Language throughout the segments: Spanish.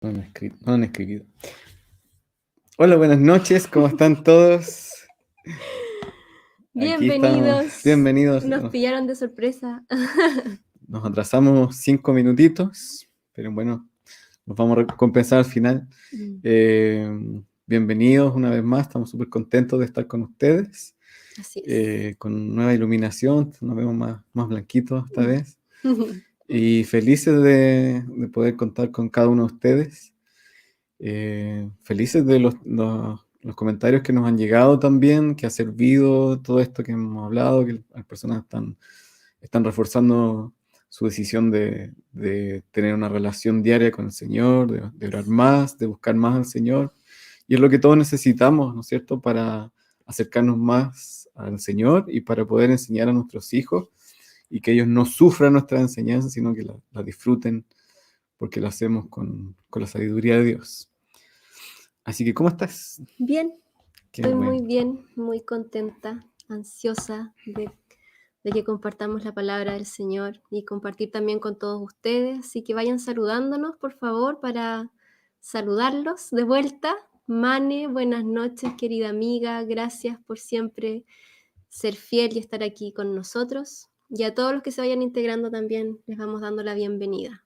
No han escribido. Hola, buenas noches, ¿cómo están todos? Aquí estamos, Bienvenidos. bienvenidos. Nos pillaron de sorpresa. Nos atrasamos 5 minutitos, pero bueno, nos vamos a recompensar al final. Eh, Bienvenidos una vez más, estamos súper contentos de estar con ustedes, Así es. con nueva iluminación, nos vemos más blanquitos esta vez, y felices de poder contar con cada uno de ustedes. Felices de los comentarios que nos han llegado también, que ha servido todo esto que hemos hablado, que las personas están reforzando su decisión de tener una relación diaria con el Señor, de orar más, de buscar más al Señor. Y es lo que todos necesitamos, ¿no es cierto?, para acercarnos más al Señor y para poder enseñar a nuestros hijos y que ellos no sufran nuestra enseñanza, sino que la disfruten porque la hacemos con la sabiduría de Dios. Así que, ¿cómo estás? Bien, Qué estoy bueno. muy bien, muy contenta, ansiosa de que compartamos la palabra del Señor y compartir también con todos ustedes. Así que vayan saludándonos, por favor, para saludarlos de vuelta. Mane, buenas noches, querida amiga. Gracias por siempre ser fiel y estar aquí con nosotros. Y a todos los que se vayan integrando también les vamos dando la bienvenida.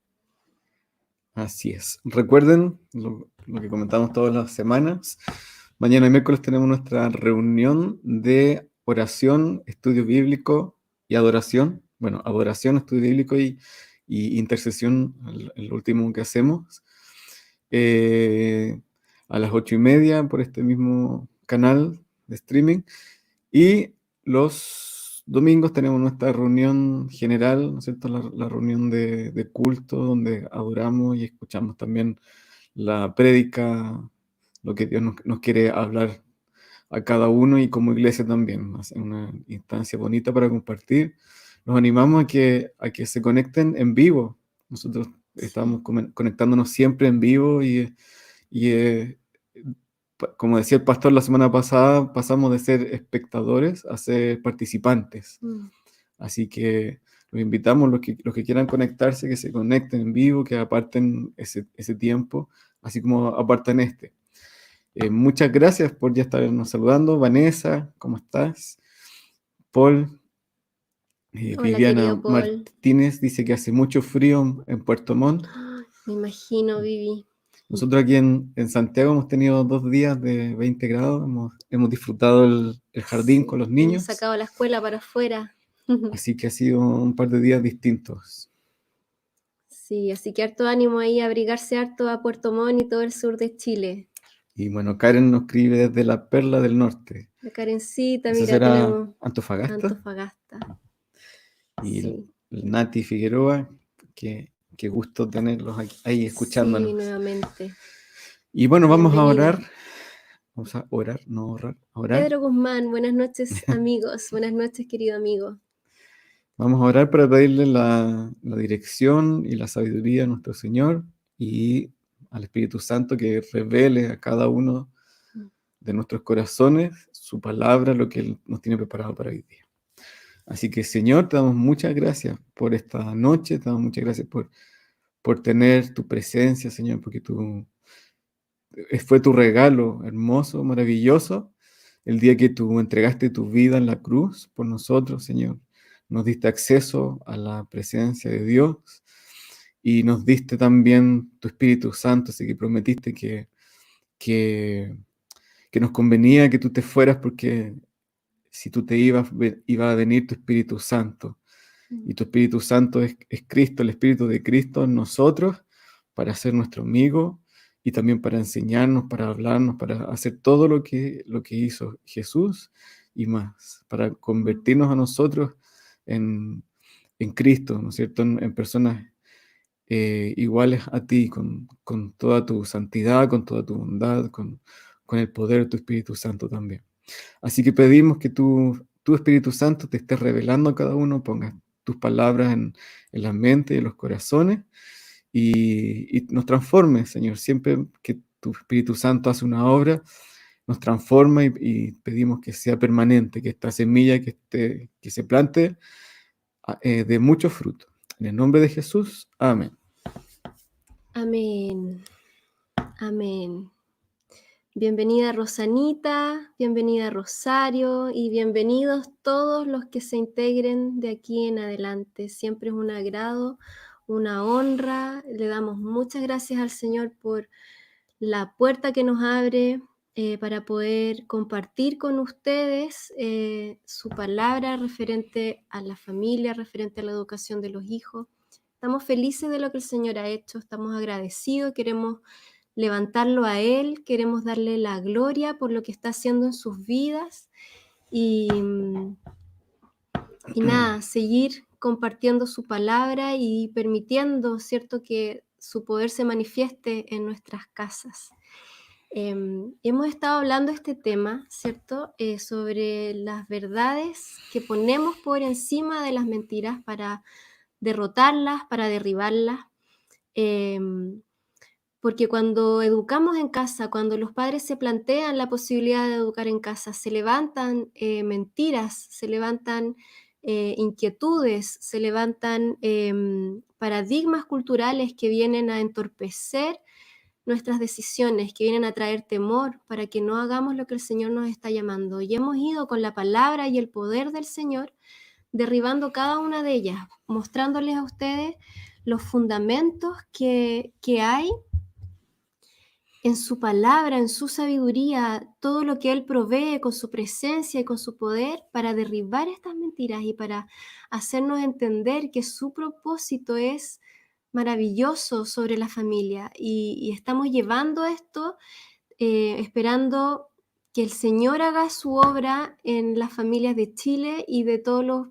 Así es. Recuerden lo que comentamos todas las semanas. Mañana miércoles tenemos nuestra reunión de oración, estudio bíblico y adoración. Bueno, adoración, estudio bíblico y intercesión, el último que hacemos. A las 8:30 por este mismo canal de streaming. Y los domingos tenemos nuestra reunión general, ¿no es cierto? La reunión de culto, donde adoramos y escuchamos también la prédica, lo que Dios nos quiere hablar a cada uno y como iglesia también. Hacer una instancia bonita para compartir. Los animamos a que se conecten en vivo. Nosotros estamos conectándonos siempre en vivo y como decía el pastor la semana pasada, pasamos de ser espectadores a ser participantes. Así que los invitamos, los que quieran conectarse, que se conecten en vivo, que aparten ese tiempo, así como apartan este. Muchas gracias por ya estarnos saludando. Vanessa, ¿cómo estás? Paul, Hola, Viviana querido Paul. Martínez dice que hace mucho frío en Puerto Montt. Me imagino, Vivi. Nosotros aquí en Santiago hemos tenido 2 días de 20 grados, hemos disfrutado el jardín con Sí, los hemos niños, sacado la escuela para afuera. así que ha sido un par de días distintos. Sí, así que harto ánimo ahí a abrigarse harto a Puerto Montt y todo el sur de Chile. Y bueno, Karen nos escribe desde la Perla del Norte. La Karencita, ¿Eso mira, será tenemos Antofagasta? Antofagasta. Y Sí, el Nati Figueroa, qué gusto tenerlos ahí sí, escuchándonos. nuevamente. Y bueno, vamos a orar. Bienvenido. Vamos a orar, no orar, a orar. Pedro Guzmán, buenas noches, amigos. Buenas noches, querido amigo. Vamos a orar para pedirle la dirección y la sabiduría a nuestro Señor y al Espíritu Santo que revele a cada uno de nuestros corazones su palabra, lo que Él nos tiene preparado para hoy día. Así que, Señor, te damos muchas gracias por esta noche, te damos muchas gracias por tener tu presencia, Señor, porque fue tu regalo hermoso, maravilloso, el día que tú entregaste tu vida en la cruz por nosotros, Señor. Nos diste acceso a la presencia de Dios y nos diste también tu Espíritu Santo, así que prometiste que, que nos convenía que tú te fueras porque si tú te ibas, iba a venir tu Espíritu Santo. Y tu Espíritu Santo es Cristo, el Espíritu de Cristo en nosotros, para ser nuestro amigo y también para enseñarnos, para hablarnos, para hacer todo lo que hizo Jesús y más, para convertirnos a nosotros en Cristo, ¿no es cierto? En personas iguales a ti, con toda tu santidad, con toda tu bondad, con el poder de tu Espíritu Santo también. Así que pedimos que tu Espíritu Santo te esté revelando a cada uno, pongas tus palabras en la mente y en los corazones y nos transforme, Señor. Siempre que tu Espíritu Santo hace una obra, nos transforma y pedimos que sea permanente, que esta semilla que se plante dé mucho fruto. En el nombre de Jesús, amén. Amén. Amén. Bienvenida Rosanita, bienvenida Rosario y bienvenidos todos los que se integren de aquí en adelante. Siempre es un agrado, una honra. Le damos muchas gracias al Señor por la puerta que nos abre para poder compartir con ustedes su palabra referente a la familia, referente a la educación de los hijos. Estamos felices de lo que el Señor ha hecho, estamos agradecidos, queremos levantarlo a Él, queremos darle la gloria por lo que está haciendo en sus vidas y nada, seguir compartiendo su palabra y permitiendo, ¿cierto?, que su poder se manifieste en nuestras casas. Hemos estado hablando de este tema, ¿cierto?, sobre las verdades que ponemos por encima de las mentiras para derrotarlas, para derribarlas. Porque cuando educamos en casa, cuando los padres se plantean la posibilidad de educar en casa, se levantan mentiras, se levantan inquietudes, se levantan paradigmas culturales que vienen a entorpecer nuestras decisiones, que vienen a traer temor para que no hagamos lo que el Señor nos está llamando. Y hemos ido con la palabra y el poder del Señor derribando cada una de ellas, mostrándoles a ustedes los fundamentos que hay en su palabra, en su sabiduría, todo lo que Él provee con su presencia y con su poder para derribar estas mentiras y para hacernos entender que su propósito es maravilloso sobre la familia. Y estamos llevando esto esperando que el Señor haga su obra en las familias de Chile y de todos los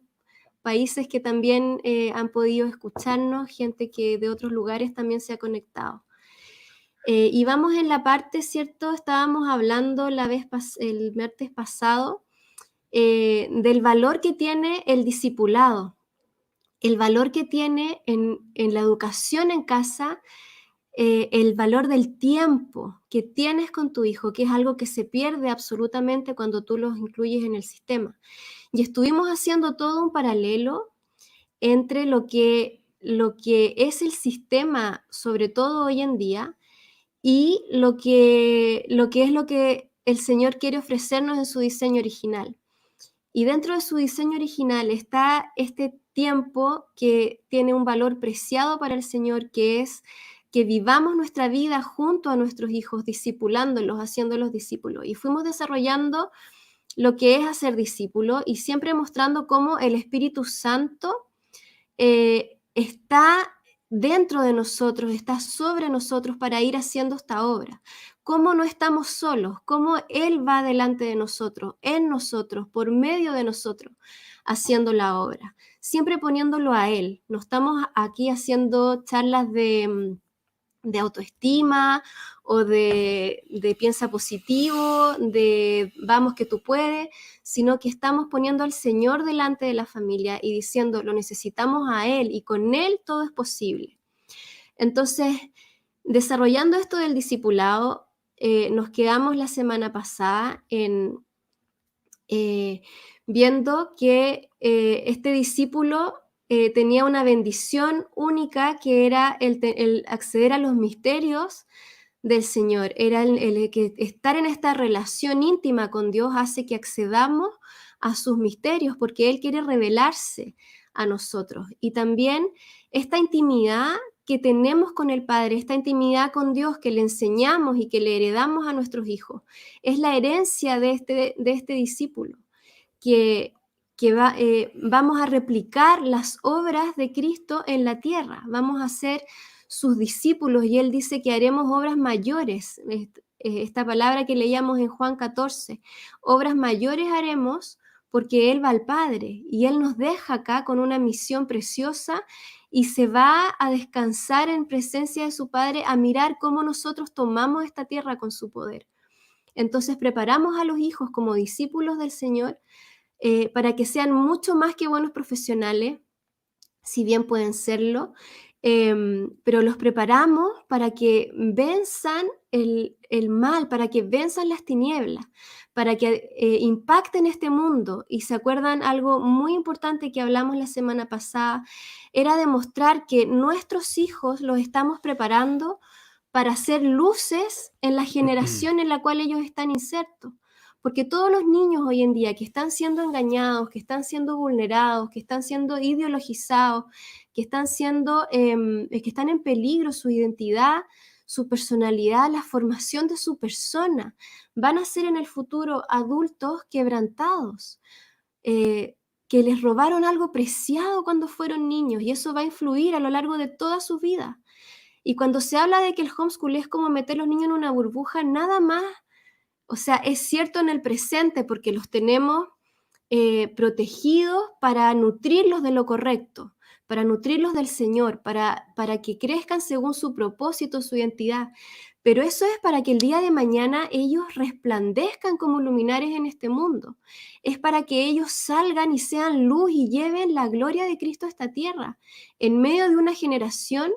países que también han podido escucharnos, gente que de otros lugares también se ha conectado. Y vamos en la parte, ¿cierto? Estábamos hablando el martes pasado del valor que tiene el discipulado, el valor que tiene en la educación en casa, el valor del tiempo que tienes con tu hijo, que es algo que se pierde absolutamente cuando tú los incluyes en el sistema. Y estuvimos haciendo todo un paralelo entre lo que es el sistema, sobre todo hoy en día, y lo que es lo que el Señor quiere ofrecernos en su diseño original. Y dentro de su diseño original está este tiempo que tiene un valor preciado para el Señor, que es que vivamos nuestra vida junto a nuestros hijos, discipulándolos, haciéndolos discípulos. Y fuimos desarrollando lo que es hacer discípulo y siempre mostrando cómo el Espíritu Santo está dentro de nosotros, está sobre nosotros para ir haciendo esta obra. Cómo no estamos solos, cómo Él va delante de nosotros, en nosotros, por medio de nosotros, haciendo la obra. Siempre poniéndolo a Él. No estamos aquí haciendo charlas de autoestima o de piensa positivo, de vamos que tú puedes, sino que estamos poniendo al Señor delante de la familia y diciendo lo necesitamos a Él y con Él todo es posible. Entonces, desarrollando esto del discipulado, nos quedamos la semana pasada viendo que este discípulo tenía una bendición única que era el acceder a los misterios del Señor. Era el que estar en esta relación íntima con Dios hace que accedamos a sus misterios porque Él quiere revelarse a nosotros. Y también esta intimidad que tenemos con el Padre, esta intimidad con Dios que le enseñamos y que le heredamos a nuestros hijos, es la herencia de este discípulo, que vamos a replicar las obras de Cristo en la tierra, vamos a ser sus discípulos y Él dice que haremos obras mayores, esta palabra que leíamos en Juan 14, obras mayores haremos porque Él va al Padre y Él nos deja acá con una misión preciosa y se va a descansar en presencia de su Padre a mirar cómo nosotros tomamos esta tierra con su poder. Entonces preparamos a los hijos como discípulos del Señor para que sean mucho más que buenos profesionales, si bien pueden serlo, pero los preparamos para que venzan el mal, para que venzan las tinieblas, para que impacten este mundo. Y se acuerdan algo muy importante que hablamos la semana pasada, era demostrar que nuestros hijos los estamos preparando para hacer luces en la generación en la cual ellos están insertos. Porque todos los niños hoy en día que están siendo engañados, que están siendo vulnerados, que están siendo ideologizados, que están en peligro su identidad, su personalidad, la formación de su persona, van a ser en el futuro adultos quebrantados, que les robaron algo preciado cuando fueron niños, y eso va a influir a lo largo de toda su vida. Y cuando se habla de que el homeschool es como meter a los niños en una burbuja, nada más, o sea, es cierto en el presente porque los tenemos protegidos para nutrirlos de lo correcto, para nutrirlos del Señor, para que crezcan según su propósito, su identidad. Pero eso es para que el día de mañana ellos resplandezcan como luminares en este mundo. Es para que ellos salgan y sean luz y lleven la gloria de Cristo a esta tierra, en medio de una generación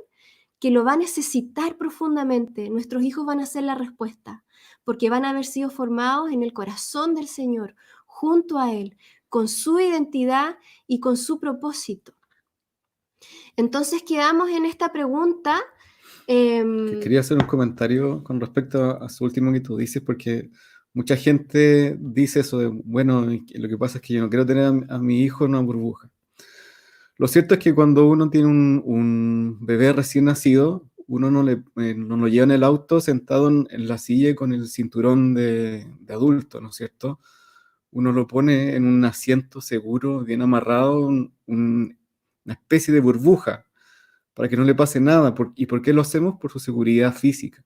que lo va a necesitar profundamente. Nuestros hijos van a ser la respuesta, porque van a haber sido formados en el corazón del Señor, junto a Él, con su identidad y con su propósito. Entonces quedamos en esta pregunta. Quería hacer un comentario con respecto a su último que tú dices, porque mucha gente dice eso de, bueno, lo que pasa es que yo no quiero tener a mi hijo en una burbuja. Lo cierto es que cuando uno tiene un bebé recién nacido, uno no lo lleva en el auto sentado en la silla con el cinturón de adulto, ¿no es cierto? Uno lo pone en un asiento seguro, bien amarrado, una especie de burbuja, para que no le pase nada. ¿Y por qué lo hacemos? Por su seguridad física.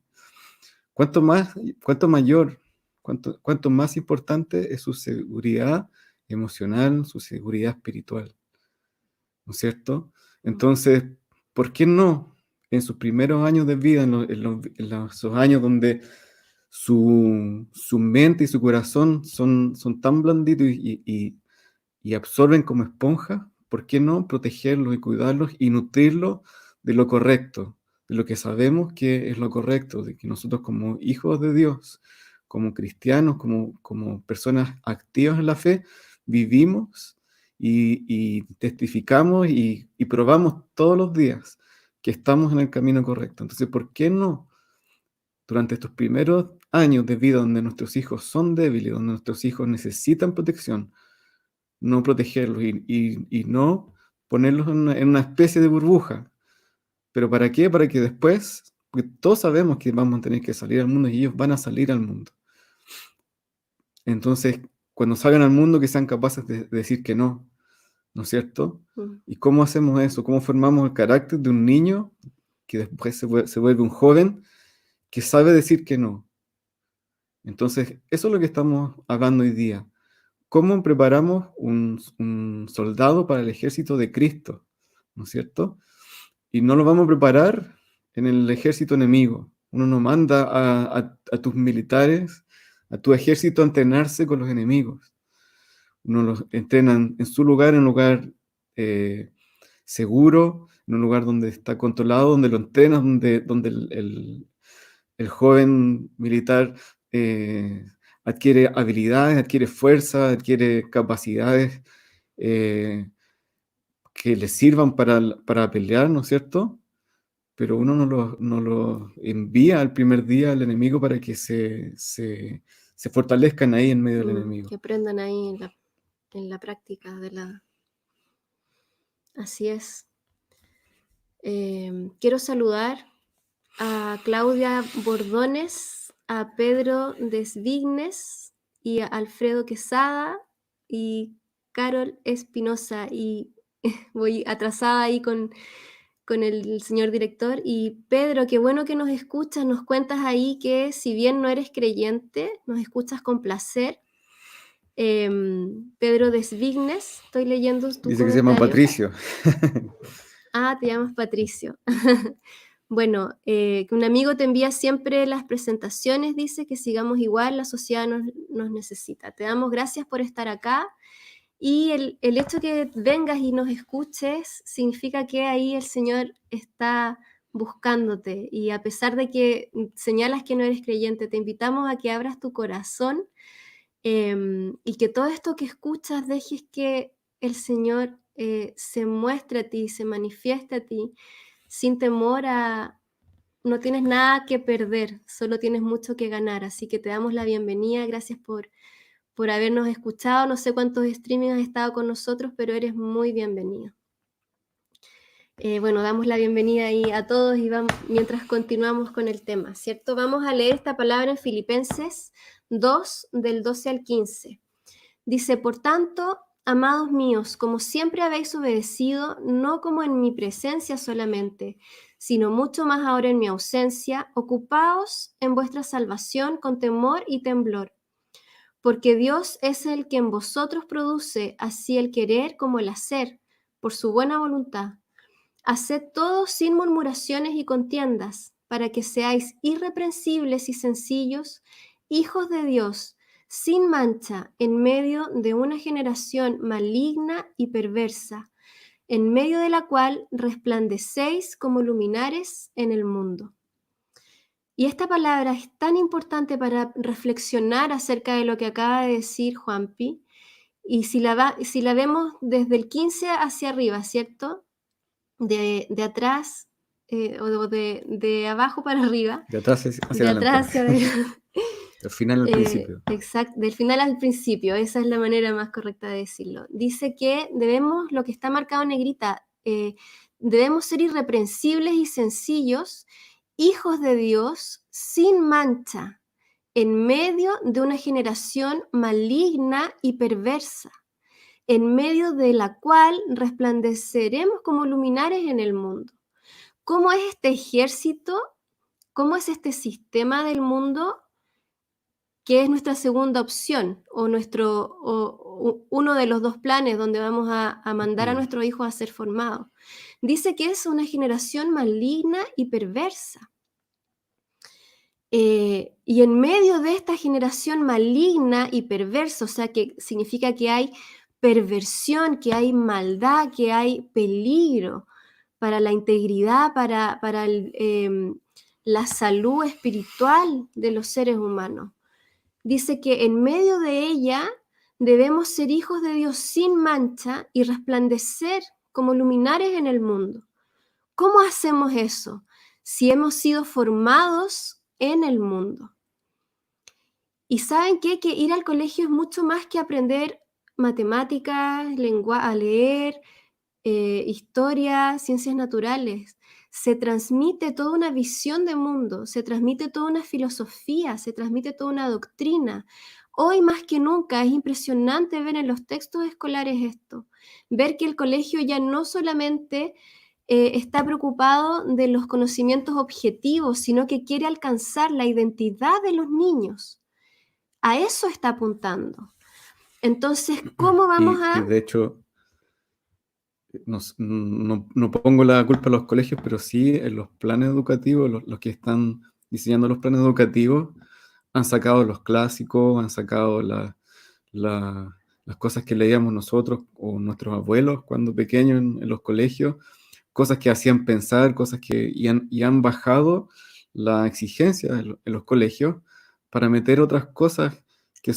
Cuanto mayor, cuanto más importante es su seguridad emocional, su seguridad espiritual, ¿no es cierto? Entonces, ¿por qué no en sus primeros años de vida, esos años donde su mente y su corazón son tan blanditos y absorben como esponja? ¿Por qué no protegerlos y cuidarlos y nutrirlos de lo correcto, de lo que sabemos que es lo correcto, de que nosotros como hijos de Dios, como cristianos, como personas activas en la fe, vivimos y testificamos y probamos todos los días que estamos en el camino correcto? Entonces, ¿por qué no durante estos primeros años de vida donde nuestros hijos son débiles, donde nuestros hijos necesitan protección, no protegerlos y no ponerlos en una especie de burbuja? ¿Pero para qué? Para que después, porque todos sabemos que vamos a tener que salir al mundo y ellos van a salir al mundo. Entonces, cuando salgan al mundo, que sean capaces de decir que no, ¿no es cierto? ¿Y cómo hacemos eso? ¿Cómo formamos el carácter de un niño que después se vuelve un joven que sabe decir que no? Entonces, eso es lo que estamos hablando hoy día. ¿Cómo preparamos un soldado para el ejército de Cristo? ¿No es cierto? Y no lo vamos a preparar en el ejército enemigo. Uno no manda a tus militares, a tu ejército a entrenarse con los enemigos. Uno los entrena en su lugar, en un lugar seguro, en un lugar donde está controlado, donde lo entrenas, donde el joven militar adquiere habilidades, adquiere fuerza, adquiere capacidades que le sirvan para pelear, ¿no es cierto? Pero uno no lo envía al primer día al enemigo para que se fortalezcan ahí en medio del enemigo. Que aprendan ahí en la práctica Así es. Quiero saludar a Claudia Bordones, a Pedro Desvignes y a Alfredo Quesada y Carol Espinosa, y voy atrasada ahí con el señor director. Y Pedro, qué bueno que nos escuchas, nos cuentas ahí que si bien no eres creyente, nos escuchas con placer. Pedro Desvignes, estoy leyendo tu Dice que se llama Patricio. Ah, te llamas Patricio. Bueno, que un amigo te envía siempre las presentaciones, dice que sigamos igual, la sociedad nos necesita. Te damos gracias por estar acá, y el hecho que vengas y nos escuches significa que ahí el Señor está buscándote, y a pesar de que señalas que no eres creyente, te invitamos a que abras tu corazón, y que todo esto que escuchas dejes que el Señor se muestre a ti, se manifieste a ti, sin temor a no tienes nada que perder, solo tienes mucho que ganar. Así que te damos la bienvenida. Gracias por habernos escuchado. No sé cuántos streamings has estado con nosotros, pero eres muy bienvenido. Bueno, damos la bienvenida ahí a todos y vamos, mientras continuamos con el tema, ¿cierto? Vamos a leer esta palabra en Filipenses 2, del 12 al 15. Dice, por tanto, amados míos, como siempre habéis obedecido, no como en mi presencia solamente, sino mucho más ahora en mi ausencia, ocupaos en vuestra salvación con temor y temblor, porque Dios es el que en vosotros produce así el querer como el hacer, por su buena voluntad. Haced todo sin murmuraciones y contiendas, para que seáis irreprensibles y sencillos, hijos de Dios, sin mancha, en medio de una generación maligna y perversa, en medio de la cual resplandecéis como luminares en el mundo. Y esta palabra es tan importante para reflexionar acerca de lo que acaba de decir Juanpi, y si la vemos desde el 15 hacia arriba, ¿cierto? De atrás, o de abajo para arriba, De atrás hacia de adelante. atrás hacia adelante. Al final al principio. Exacto, del final al principio, esa es la manera más correcta de decirlo. Dice que debemos, lo que está marcado en negrita, debemos ser irreprensibles y sencillos, hijos de Dios, sin mancha, en medio de una generación maligna y perversa, en medio de la cual resplandeceremos como luminares en el mundo. ¿Cómo es este ejército? ¿Cómo es este sistema del mundo? Que es nuestra segunda opción, o uno de los dos planes donde vamos a mandar a nuestros hijos a ser formados. Dice que es una generación maligna y perversa. Y en medio de esta generación maligna y perversa, o sea, que significa que hay perversión, que hay maldad, que hay peligro para la integridad, para la salud espiritual de los seres humanos. Dice que en medio de ella debemos ser hijos de Dios sin mancha y resplandecer como luminares en el mundo. ¿Cómo hacemos eso? Si hemos sido formados en el mundo. Y ¿saben qué? Que ir al colegio es mucho más que aprender matemáticas, a leer, historia, ciencias naturales. Se transmite toda una visión de mundo, se transmite toda una filosofía, se transmite toda una doctrina. Hoy más que nunca es impresionante ver en los textos escolares esto, ver que el colegio ya no solamente está preocupado de los conocimientos objetivos, sino que quiere alcanzar la identidad de los niños. A eso está apuntando. Entonces, ¿cómo vamos Y de hecho, no pongo la culpa a los colegios, pero sí en los planes educativos, los que están diseñando los planes educativos, han sacado los clásicos, han sacado las cosas que leíamos nosotros o nuestros abuelos cuando pequeños en los colegios, cosas que hacían pensar, y han bajado la exigencia en los colegios para meter otras cosas que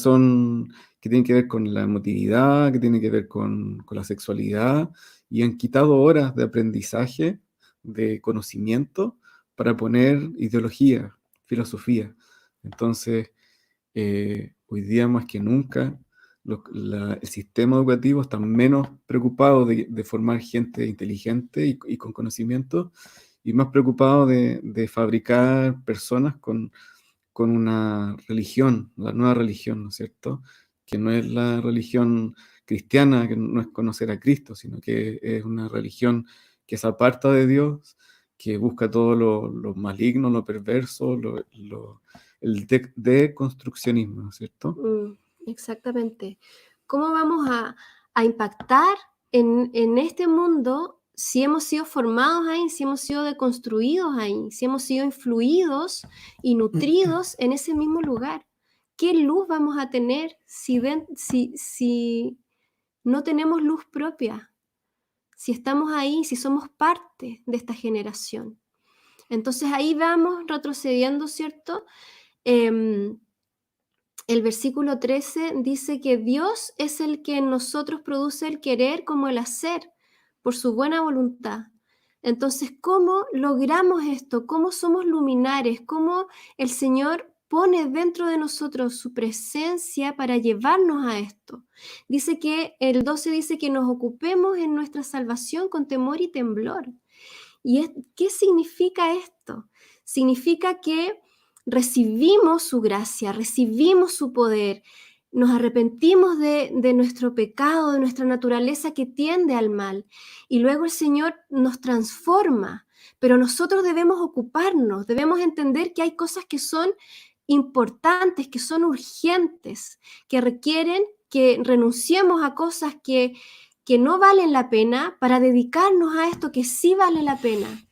tienen que ver con la emotividad, que tienen que ver con la sexualidad, y han quitado horas de aprendizaje, de conocimiento, para poner ideología, filosofía. Entonces, hoy día más que nunca, el sistema educativo está menos preocupado de formar gente inteligente y con conocimiento, y más preocupado de fabricar personas con una religión, la nueva religión, ¿no es cierto? Que no es la religión cristiana, que no es conocer a Cristo, sino que es una religión que se aparta de Dios, que busca todo lo maligno, lo perverso, el deconstruccionismo, ¿no es cierto? Exactamente. ¿Cómo vamos a impactar en este mundo si hemos sido formados ahí, si hemos sido deconstruidos ahí, si hemos sido influidos y nutridos en ese mismo lugar? ¿Qué luz vamos a tener si no tenemos luz propia? Si estamos ahí, si somos parte de esta generación. Entonces ahí vamos retrocediendo, ¿cierto? El versículo 13 dice que Dios es el que en nosotros produce el querer como el hacer, por su buena voluntad. Entonces, ¿cómo logramos esto? ¿Cómo somos luminares? ¿Cómo el Señor pone dentro de nosotros su presencia para llevarnos a esto? Dice que el 12 dice que nos ocupemos en nuestra salvación con temor y temblor. ¿Qué significa esto? Significa que recibimos su gracia, recibimos su poder, nos arrepentimos de nuestro pecado, de nuestra naturaleza que tiende al mal, y luego el Señor nos transforma, pero nosotros debemos ocuparnos, debemos entender que hay cosas que son importantes, que son urgentes, que requieren que renunciemos a cosas que no valen la pena para dedicarnos a esto que sí vale la pena.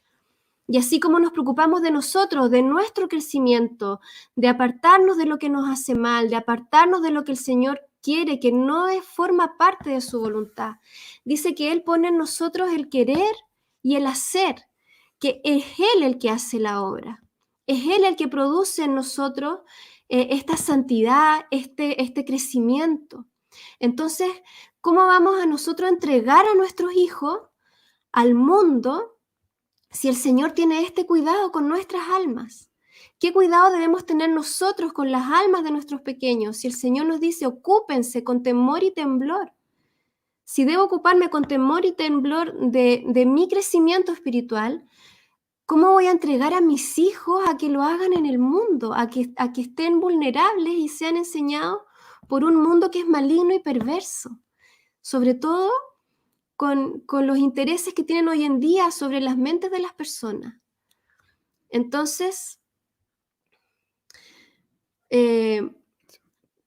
Y así como nos preocupamos de nosotros, de nuestro crecimiento, de apartarnos de lo que nos hace mal, de apartarnos de lo que el Señor quiere, que no forma parte de su voluntad. Dice que Él pone en nosotros el querer y el hacer, que es Él el que hace la obra. Es Él el que produce en nosotros esta santidad, este crecimiento. Entonces, ¿cómo vamos a nosotros a entregar a nuestros hijos al mundo si el Señor tiene este cuidado con nuestras almas? ¿Qué cuidado debemos tener nosotros con las almas de nuestros pequeños? Si el Señor nos dice, ocúpense con temor y temblor. Si debo ocuparme con temor y temblor de mi crecimiento espiritual, ¿cómo voy a entregar a mis hijos a que lo hagan en el mundo, a que estén vulnerables y sean enseñados por un mundo que es maligno y perverso? Sobre todo con los intereses que tienen hoy en día sobre las mentes de las personas. Entonces,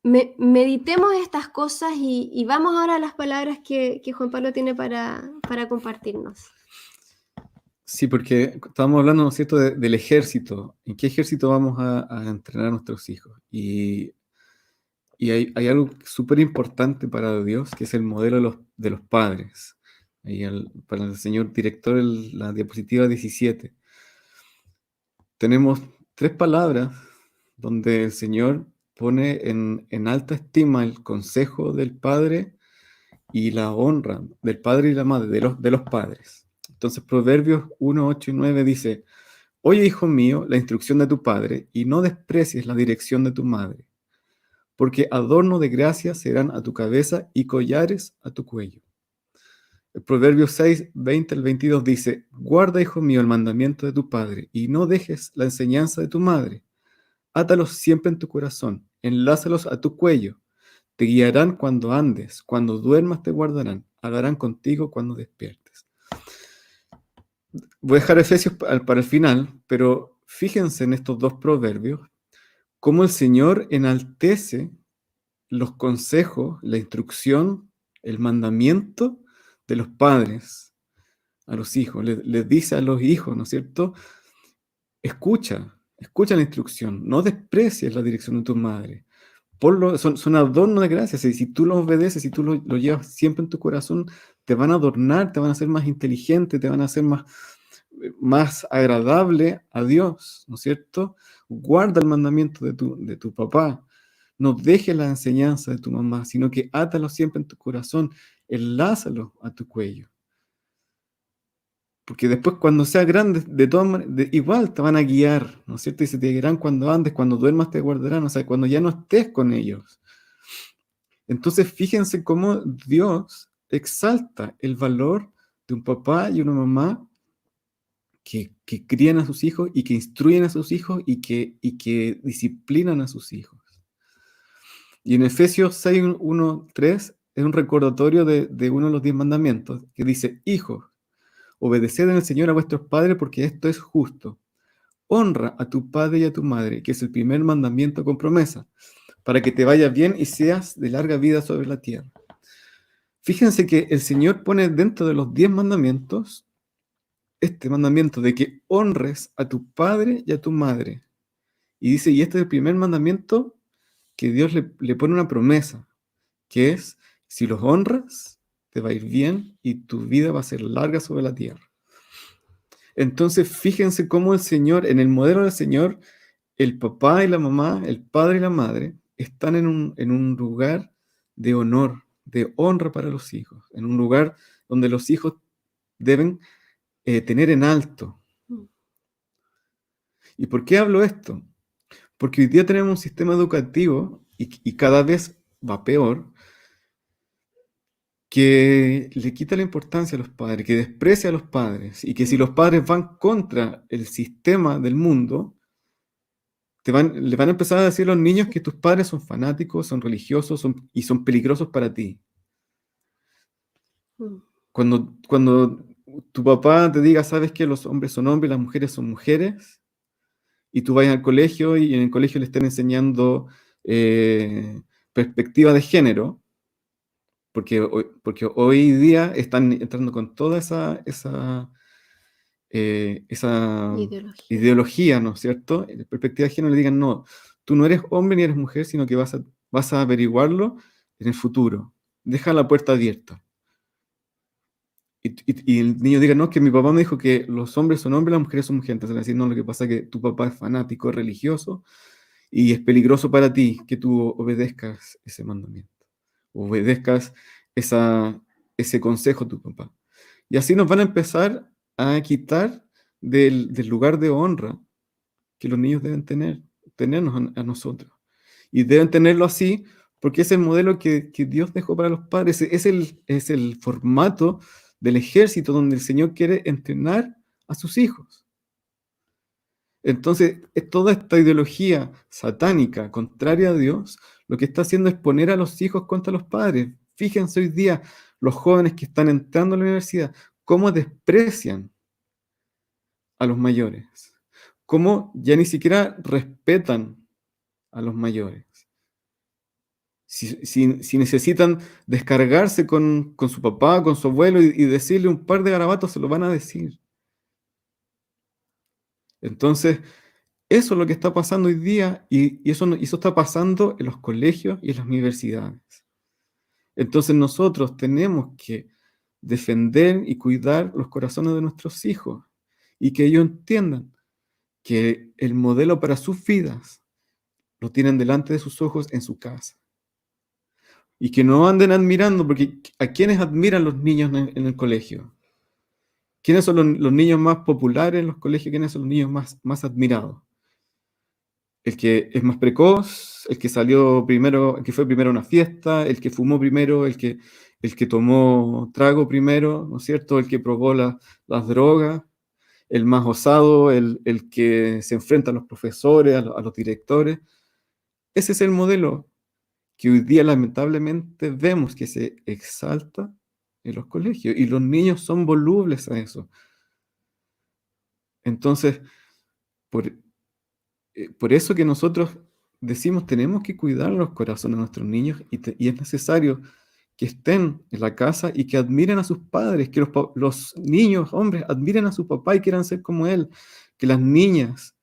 meditemos estas cosas y vamos ahora a las palabras que Juan Pablo tiene para compartirnos. Sí, porque estábamos hablando, ¿no es cierto?, del ejército. ¿En qué ejército vamos a entrenar a nuestros hijos? Y hay algo súper importante para Dios, que es el modelo de los padres. Ahí para el señor director, la diapositiva 17. Tenemos 3 palabras donde el Señor pone en alta estima el consejo del padre y la honra del padre y la madre, de los padres. Entonces, Proverbios 1, 8 y 9 dice: Oye, hijo mío, la instrucción de tu padre, y no desprecies la dirección de tu madre, porque adorno de gracia serán a tu cabeza y collares a tu cuello. El Proverbios 6, 20 al 22 dice: Guarda, hijo mío, el mandamiento de tu padre, y no dejes la enseñanza de tu madre. Átalos siempre en tu corazón, enlázalos a tu cuello. Te guiarán cuando andes, cuando duermas te guardarán, hablarán contigo cuando despiertes. Voy a dejar Efesios para el final, pero fíjense en estos 2 proverbios, cómo el Señor enaltece los consejos, la instrucción, el mandamiento de los padres a los hijos. Les dice a los hijos, ¿no es cierto? Escucha la instrucción, no desprecies la dirección de tu madre. Son adornos de gracia. Si tú los obedeces, si tú lo llevas siempre en tu corazón, te van a adornar, te van a hacer más inteligente, te van a hacer más agradable a Dios, ¿no es cierto? Guarda el mandamiento de tu papá. No dejes la enseñanza de tu mamá, sino que átalo siempre en tu corazón, enlázalo a tu cuello. Porque después, cuando seas grande, de todas maneras, igual te van a guiar, ¿no es cierto? Y se te guiarán cuando andes, cuando duermas te guardarán, o sea, cuando ya no estés con ellos. Entonces, fíjense cómo Dios exalta el valor de un papá y una mamá que crían a sus hijos y que instruyen a sus hijos y que disciplinan a sus hijos. Y en Efesios 6, 1, 3 es un recordatorio de uno de los 10 mandamientos, que dice: Hijos, obedeced en el Señor a vuestros padres, porque esto es justo. Honra a tu padre y a tu madre, que es el primer mandamiento con promesa, para que te vaya bien y seas de larga vida sobre la tierra. Fíjense que el Señor pone dentro de los 10 mandamientos este mandamiento de que honres a tu padre y a tu madre. Y dice, y este es el primer mandamiento que Dios le pone una promesa, que es: si los honras, te va a ir bien y tu vida va a ser larga sobre la tierra. Entonces, fíjense cómo el Señor, en el modelo del Señor, el papá y la mamá, el padre y la madre, están en un lugar de honor, de honra para los hijos, en un lugar donde los hijos deben tener en alto. ¿Y por qué hablo esto? Porque hoy día tenemos un sistema educativo, y cada vez va peor, que le quita la importancia a los padres, que desprecia a los padres, y que si los padres van contra el sistema del mundo, le van a empezar a decir a los niños que tus padres son fanáticos, son religiosos y son peligrosos para ti. Cuando tu papá te diga, sabes que los hombres son hombres, las mujeres son mujeres, y tú vayas al colegio y en el colegio le estén enseñando perspectiva de género, porque hoy día están entrando con toda esa ideología, ¿no es cierto? En perspectiva de género le digan, no, tú no eres hombre ni eres mujer, sino que vas a averiguarlo en el futuro. Deja la puerta abierta. Y el niño diga, no, es que mi papá me dijo que los hombres son hombres, las mujeres son mujeres. Entonces le decir, no, lo que pasa es que tu papá es fanático, religioso, y es peligroso para ti que tú obedezcas ese mandamiento, obedezcas ese consejo de tu papá. Y así nos van a empezar a quitar del lugar de honra que los niños deben tenernos a nosotros. Y deben tenerlo así porque es el modelo que Dios dejó para los padres, es el formato del ejército donde el Señor quiere entrenar a sus hijos. Entonces, toda esta ideología satánica contraria a Dios, lo que está haciendo es poner a los hijos contra los padres. Fíjense hoy día los jóvenes que están entrando a la universidad, cómo desprecian a los mayores, cómo ya ni siquiera respetan a los mayores. Si necesitan descargarse con su papá, con su abuelo y decirle un par de garabatos, se lo van a decir. Entonces, eso es lo que está pasando hoy día y eso está pasando en los colegios y en las universidades. Entonces nosotros tenemos que defender y cuidar los corazones de nuestros hijos y que ellos entiendan que el modelo para sus vidas lo tienen delante de sus ojos en su casa. Y que no anden admirando, porque ¿a quiénes admiran los niños en el colegio? ¿Quiénes son los niños más populares en los colegios? ¿Quiénes son los niños más admirados? El que es más precoz, el que salió primero, el que fue primero a una fiesta, el que fumó primero, el que tomó trago primero, ¿no es cierto? El que probó las drogas, el más osado, el que se enfrenta a los profesores, a los directores. Ese es el modelo que hoy día lamentablemente vemos que se exalta en los colegios y los niños son volubles a eso. Entonces, por eso que nosotros decimos, tenemos que cuidar los corazones de nuestros niños y es necesario que estén en la casa y que admiren a sus padres, que los niños, hombres, admiren a su papá y quieran ser como él, que las niñas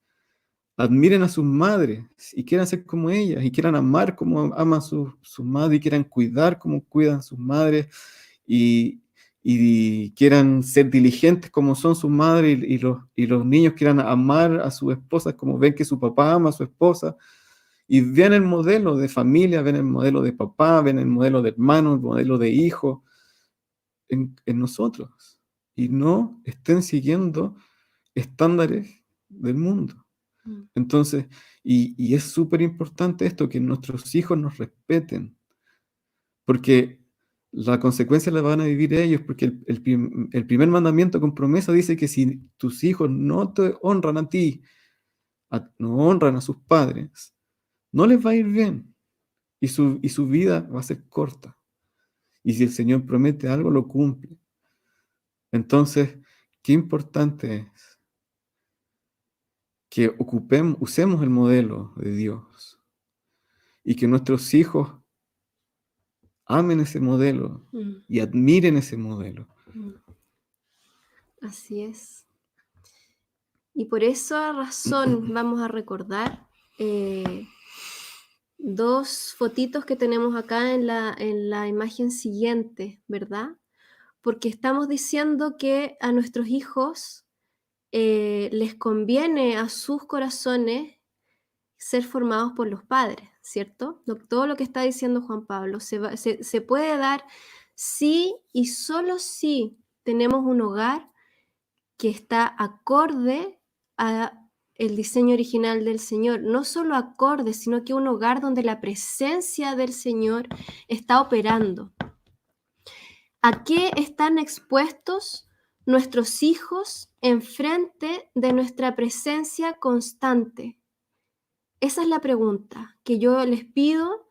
admiren a sus madres y quieran ser como ellas y quieran amar como aman sus madres y quieran cuidar como cuidan sus madres y quieran ser diligentes como son sus madres y los niños quieran amar a sus esposas como ven que su papá ama a su esposa y ven el modelo de familia, ven el modelo de papá, ven el modelo de hermano, el modelo de hijo en nosotros y no estén siguiendo estándares del mundo. Entonces, y es súper importante esto, que nuestros hijos nos respeten, porque la consecuencia la van a vivir ellos, porque el primer mandamiento con promesa dice que si tus hijos no te honran a ti, no honran a sus padres, no les va a ir bien y su vida va a ser corta. Y si el Señor promete algo, lo cumple. Entonces, qué importante es que usemos el modelo de Dios y que nuestros hijos amen ese modelo y admiren ese modelo. Así es. Y por esa razón vamos a recordar dos fotitos que tenemos acá en la imagen siguiente, ¿verdad? Porque estamos diciendo que a nuestros hijos les conviene a sus corazones ser formados por los padres, ¿cierto? Todo lo que está diciendo Juan Pablo se puede dar si y solo si tenemos un hogar que está acorde a el diseño original del Señor. No solo acorde, sino que un hogar donde la presencia del Señor está operando. ¿A qué están expuestos nuestros hijos enfrente de nuestra presencia constante? Esa es la pregunta que yo les pido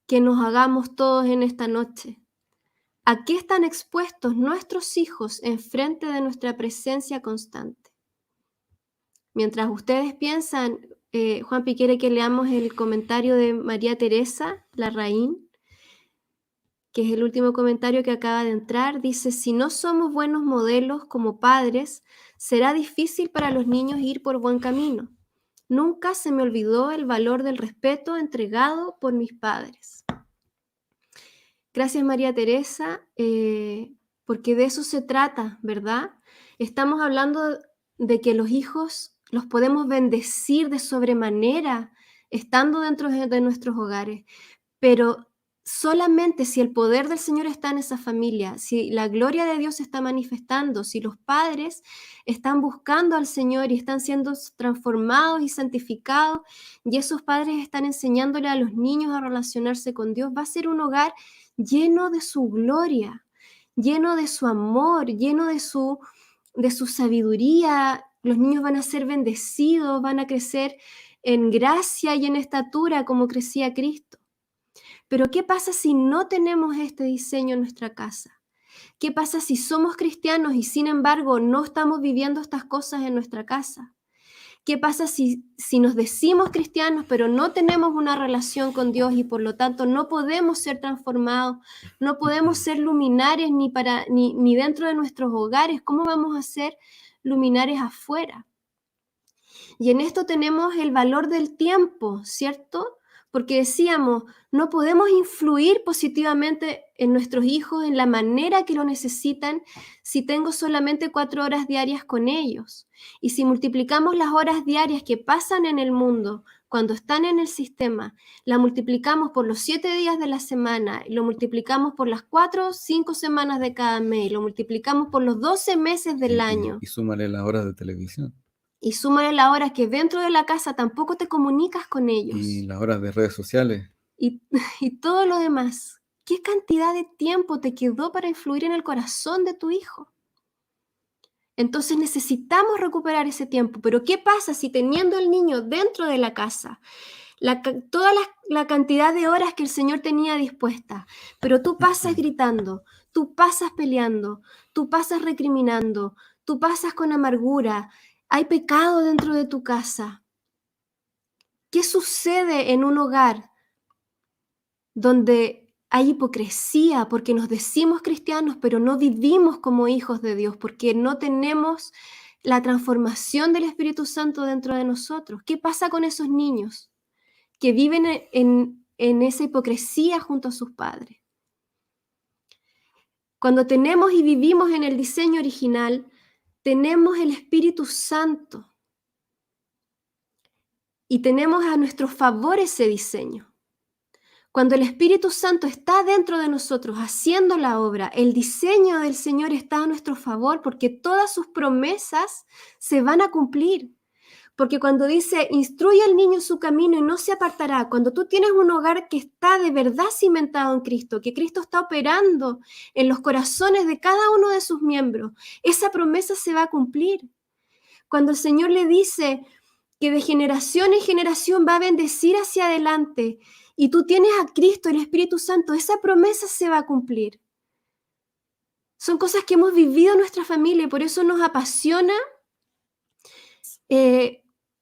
que nos hagamos todos en esta noche. ¿A qué están expuestos nuestros hijos enfrente de nuestra presencia constante? Mientras ustedes piensan, Juanpi quiere que leamos el comentario de María Teresa Larraín, que es el último comentario que acaba de entrar. Dice: si no somos buenos modelos como padres, será difícil para los niños ir por buen camino. Nunca se me olvidó el valor del respeto entregado por mis padres. Gracias, María Teresa, porque de eso se trata, ¿verdad? Estamos hablando de que los hijos los podemos bendecir de sobremanera estando dentro de nuestros hogares, pero solamente si el poder del Señor está en esa familia, si la gloria de Dios se está manifestando, si los padres están buscando al Señor y están siendo transformados y santificados, y esos padres están enseñándole a los niños a relacionarse con Dios, va a ser un hogar lleno de su gloria, lleno de su amor, lleno de su sabiduría. Los niños van a ser bendecidos, van a crecer en gracia y en estatura como crecía Cristo. Pero ¿qué pasa si no tenemos este diseño en nuestra casa? ¿Qué pasa si somos cristianos y sin embargo no estamos viviendo estas cosas en nuestra casa? ¿Qué pasa si nos decimos cristianos pero no tenemos una relación con Dios y por lo tanto no podemos ser transformados, no podemos ser luminares ni dentro de nuestros hogares? ¿Cómo vamos a ser luminares afuera? Y en esto tenemos el valor del tiempo, ¿cierto? Porque decíamos, no podemos influir positivamente en nuestros hijos en la manera que lo necesitan si tengo solamente 4 horas diarias con ellos. Y si multiplicamos las horas diarias que pasan en el mundo cuando están en el sistema, la multiplicamos por los 7 días de la semana, y lo multiplicamos por las 4 o 5 semanas de cada mes, y lo multiplicamos por los 12 meses del año. Y súmale las horas de televisión. Y súmale la hora que dentro de la casa tampoco te comunicas con ellos. Y las horas de redes sociales. Y todo lo demás. ¿Qué cantidad de tiempo te quedó para influir en el corazón de tu hijo? Entonces necesitamos recuperar ese tiempo. Pero ¿qué pasa si teniendo el niño dentro de la casa, toda la cantidad de horas que el Señor tenía dispuesta, pero tú pasas gritando, tú pasas peleando, tú pasas recriminando, tú pasas con amargura, hay pecado dentro de tu casa? ¿Qué sucede en un hogar donde hay hipocresía porque nos decimos cristianos pero no vivimos como hijos de Dios, porque no tenemos la transformación del Espíritu Santo dentro de nosotros? ¿Qué pasa con esos niños que viven en esa hipocresía junto a sus padres? Cuando tenemos y vivimos en el diseño original, tenemos el Espíritu Santo y tenemos a nuestro favor ese diseño. Cuando el Espíritu Santo está dentro de nosotros haciendo la obra, el diseño del Señor está a nuestro favor porque todas sus promesas se van a cumplir. Porque cuando dice, instruye al niño en su camino y no se apartará, cuando tú tienes un hogar que está de verdad cimentado en Cristo, que Cristo está operando en los corazones de cada uno de sus miembros, esa promesa se va a cumplir. Cuando el Señor le dice que de generación en generación va a bendecir hacia adelante, y tú tienes a Cristo, el Espíritu Santo, esa promesa se va a cumplir. Son cosas que hemos vivido en nuestra familia y por eso nos apasiona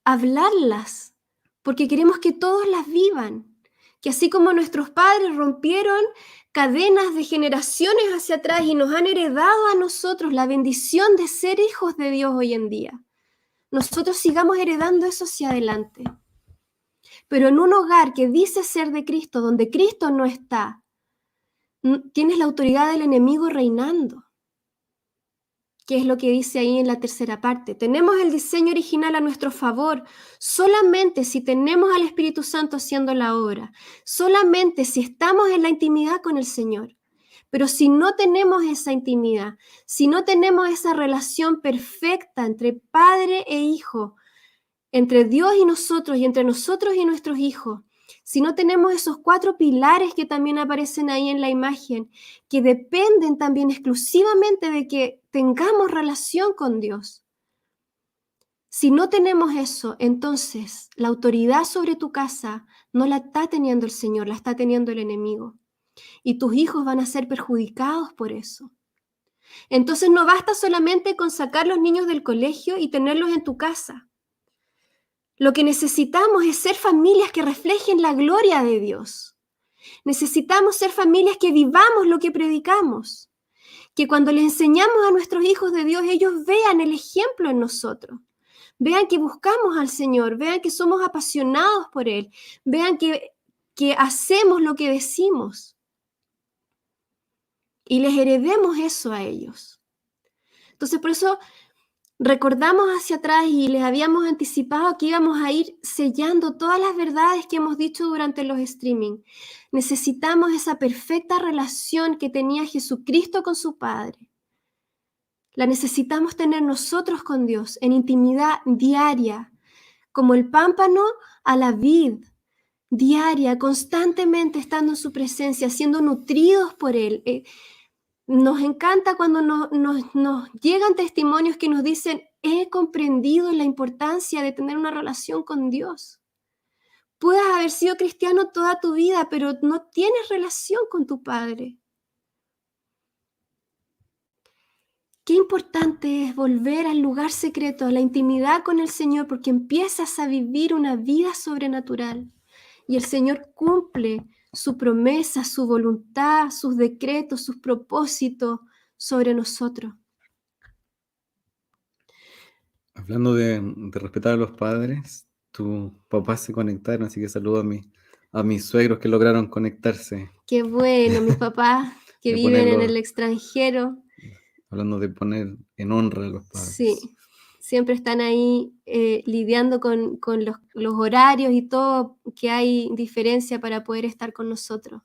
hablarlas, porque queremos que todos las vivan. Que así como nuestros padres rompieron cadenas de generaciones hacia atrás y nos han heredado a nosotros la bendición de ser hijos de Dios hoy en día, nosotros sigamos heredando eso hacia adelante. Pero en un hogar que dice ser de Cristo, donde Cristo no está, tienes la autoridad del enemigo reinando. ¿Qué es lo que dice ahí en la tercera parte? Tenemos el diseño original a nuestro favor solamente si tenemos al Espíritu Santo haciendo la obra, solamente si estamos en la intimidad con el Señor. Pero si no tenemos esa intimidad, si no tenemos esa relación perfecta entre padre e hijo, entre Dios y nosotros y entre nosotros y nuestros hijos, si no tenemos esos 4 pilares que también aparecen ahí en la imagen, que dependen también exclusivamente de que tengamos relación con Dios. Si no tenemos eso, entonces la autoridad sobre tu casa no la está teniendo el Señor, la está teniendo el enemigo. Y tus hijos van a ser perjudicados por eso. Entonces no basta solamente con sacar los niños del colegio y tenerlos en tu casa. Lo que necesitamos es ser familias que reflejen la gloria de Dios. Necesitamos ser familias que vivamos lo que predicamos. Que cuando les enseñamos a nuestros hijos de Dios, ellos vean el ejemplo en nosotros. Vean que buscamos al Señor, vean que somos apasionados por Él, vean que hacemos lo que decimos. Y les heredemos eso a ellos. Entonces, por eso recordamos hacia atrás y les habíamos anticipado que íbamos a ir sellando todas las verdades que hemos dicho durante los streaming. Necesitamos esa perfecta relación que tenía Jesucristo con su Padre. La necesitamos tener nosotros con Dios en intimidad diaria, como el pámpano a la vid, diaria, constantemente estando en su presencia, siendo nutridos por Él. Nos encanta cuando nos llegan testimonios que nos dicen, he comprendido la importancia de tener una relación con Dios. Puedes haber sido cristiano toda tu vida, pero no tienes relación con tu Padre. Qué importante es volver al lugar secreto, a la intimidad con el Señor, porque empiezas a vivir una vida sobrenatural. Y el Señor cumple su promesa, su voluntad, sus decretos, sus propósitos sobre nosotros. Hablando de respetar a los padres, tus papás se conectaron, así que saludo a mis suegros que lograron conectarse. Qué bueno, mis papás que viven en el extranjero. Hablando de poner en honra a los padres. Sí, siempre están ahí lidiando con los horarios y todo, que hay diferencia para poder estar con nosotros.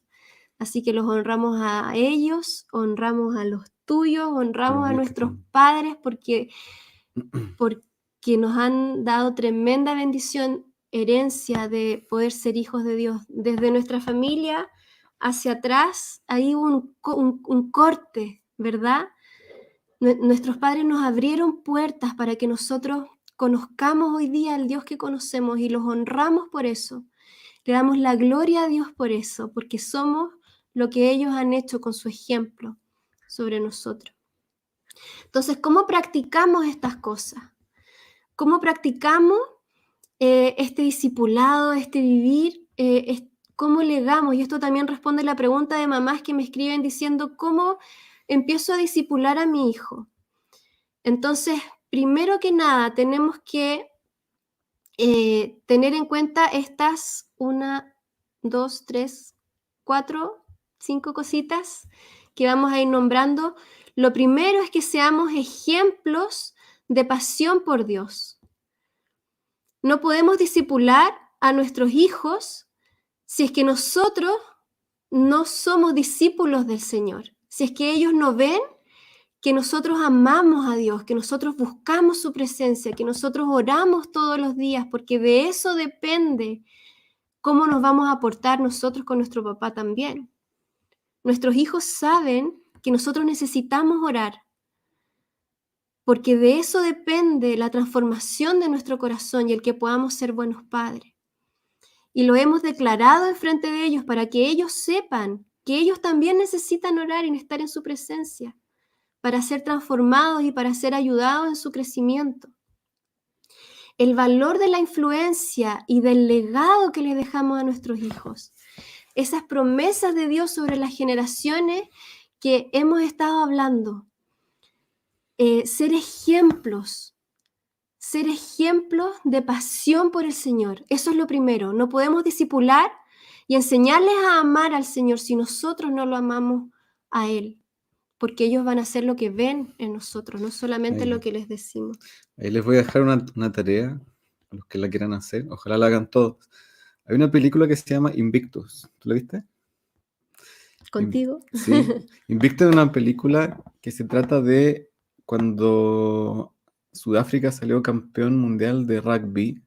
Así que los honramos a ellos, honramos a los tuyos, honramos a nuestros padres porque nos han dado tremenda bendición, herencia de poder ser hijos de Dios. Desde nuestra familia hacia atrás hay un corte, ¿verdad? Nuestros padres nos abrieron puertas para que nosotros conozcamos hoy día al Dios que conocemos y los honramos por eso. Le damos la gloria a Dios por eso, porque somos lo que ellos han hecho con su ejemplo sobre nosotros. Entonces, ¿cómo practicamos estas cosas? ¿Cómo practicamos este discipulado, este vivir? ¿Cómo legamos? Y esto también responde a la pregunta de mamás que me escriben diciendo, ¿cómo empiezo a discipular a mi hijo? Entonces, primero que nada, tenemos que tener en cuenta estas 1, 2, 3, 4, 5 cositas que vamos a ir nombrando. Lo primero es que seamos ejemplos de pasión por Dios. No podemos discipular a nuestros hijos si es que nosotros no somos discípulos del Señor. Si es que ellos no ven que nosotros amamos a Dios, que nosotros buscamos su presencia, que nosotros oramos todos los días, porque de eso depende cómo nos vamos a portar nosotros con nuestro papá también. Nuestros hijos saben que nosotros necesitamos orar, porque de eso depende la transformación de nuestro corazón y el que podamos ser buenos padres. Y lo hemos declarado enfrente de ellos para que ellos sepan que ellos también necesitan orar y estar en su presencia, para ser transformados y para ser ayudados en su crecimiento. El valor de la influencia y del legado que le dejamos a nuestros hijos. Esas promesas de Dios sobre las generaciones que hemos estado hablando. Ser ejemplos de pasión por el Señor. Eso es lo primero. No podemos discipular y enseñarles a amar al Señor si nosotros no lo amamos a Él. Porque ellos van a hacer lo que ven en nosotros, no solamente lo que les decimos. Ahí les voy a dejar una tarea a los que la quieran hacer. Ojalá la hagan todos. Hay una película que se llama Invictus. ¿Tú la viste? contigo. Sí, Invicta es una película que se trata de cuando Sudáfrica salió campeón mundial de rugby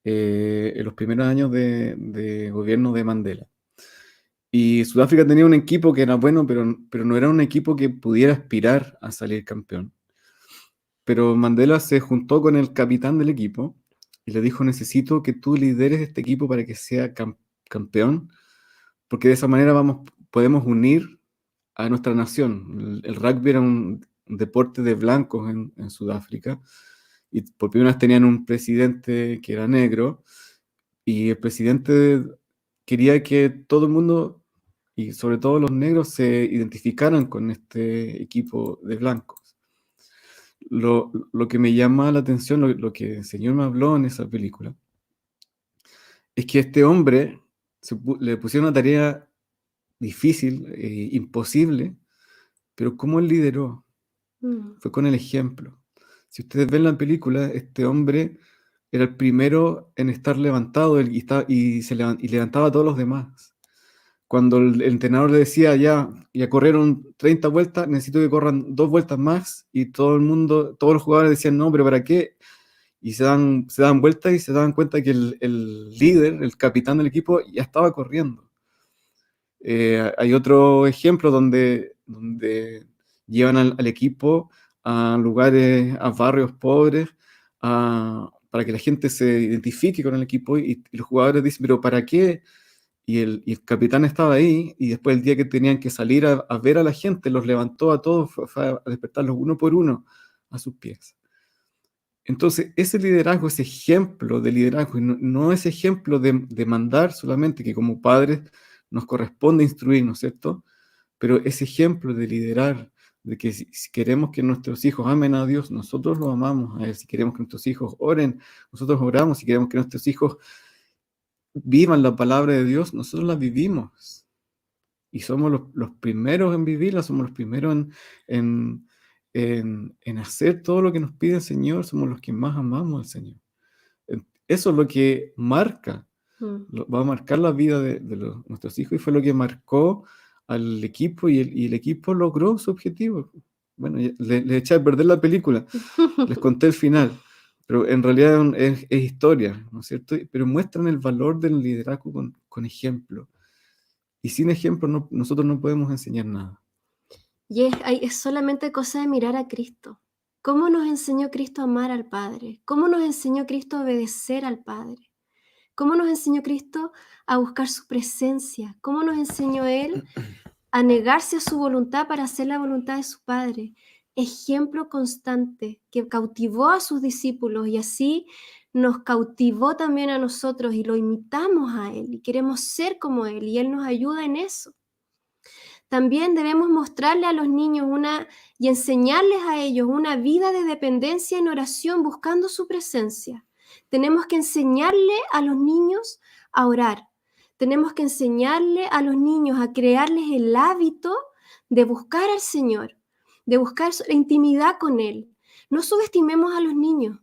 en los primeros años de gobierno de Mandela. Y Sudáfrica tenía un equipo que era bueno, pero no era un equipo que pudiera aspirar a salir campeón. Pero Mandela se juntó con el capitán del equipo y le dijo, necesito que tú lideres este equipo para que sea campeón, porque de esa manera podemos unir a nuestra nación. El rugby era un deporte de blancos en Sudáfrica y por primera vez tenían un presidente que era negro y el presidente quería que todo el mundo y sobre todo los negros se identificaran con este equipo de blancos. Lo que me llama la atención, lo que el Señor me habló en esa película, es que a este hombre le pusieron una tarea difícil, imposible, pero ¿cómo él lideró? Fue con el ejemplo. Si ustedes ven la película, este hombre era el primero en estar levantado y levantaba a todos los demás. Cuando el entrenador le decía, ya corrieron 30 vueltas, necesito que corran 2 vueltas más, y todo el mundo, todos los jugadores decían, no, pero ¿para qué? Y se dan vueltas y se dan cuenta que el líder, el capitán del equipo, ya estaba corriendo. Hay otro ejemplo donde llevan al equipo a lugares, a barrios pobres, para que la gente se identifique con el equipo y los jugadores dicen, pero ¿para qué? Y el capitán estaba ahí y después el día que tenían que salir a ver a la gente, los levantó a todos, fue a despertarlos uno por uno a sus pies. Entonces, ese liderazgo, ese ejemplo de liderazgo, y no ese ejemplo de mandar solamente, que como padres nos corresponde instruir, ¿no es cierto? Pero ese ejemplo de liderar, de que si queremos que nuestros hijos amen a Dios, nosotros lo amamos a Él. Si queremos que nuestros hijos oren, nosotros oramos. Si queremos que nuestros hijos vivan la palabra de Dios, nosotros la vivimos. Y somos los primeros en vivirla, somos los primeros en hacer todo lo que nos pide el Señor, somos los que más amamos al Señor. Eso es lo que marca, va a marcar la vida de nuestros hijos, y fue lo que marcó al equipo, y el equipo logró su objetivo. Bueno, le eché a perder la película, les conté el final, pero en realidad es historia, ¿no es cierto? Pero muestran el valor del liderazgo con ejemplo. Y sin ejemplo nosotros no podemos enseñar nada. Y es solamente cosa de mirar a Cristo. ¿Cómo nos enseñó Cristo a amar al Padre? ¿Cómo nos enseñó Cristo a obedecer al Padre? ¿Cómo nos enseñó Cristo a buscar su presencia? ¿Cómo nos enseñó Él a negarse a su voluntad para hacer la voluntad de su Padre? Ejemplo constante que cautivó a sus discípulos y así nos cautivó también a nosotros y lo imitamos a Él y queremos ser como Él y Él nos ayuda en eso. También debemos mostrarle a los niños y enseñarles a ellos una vida de dependencia en oración buscando su presencia. Tenemos que enseñarle a los niños a orar. Tenemos que enseñarle a los niños a crearles el hábito de buscar al Señor, de buscar la intimidad con Él. No subestimemos a los niños.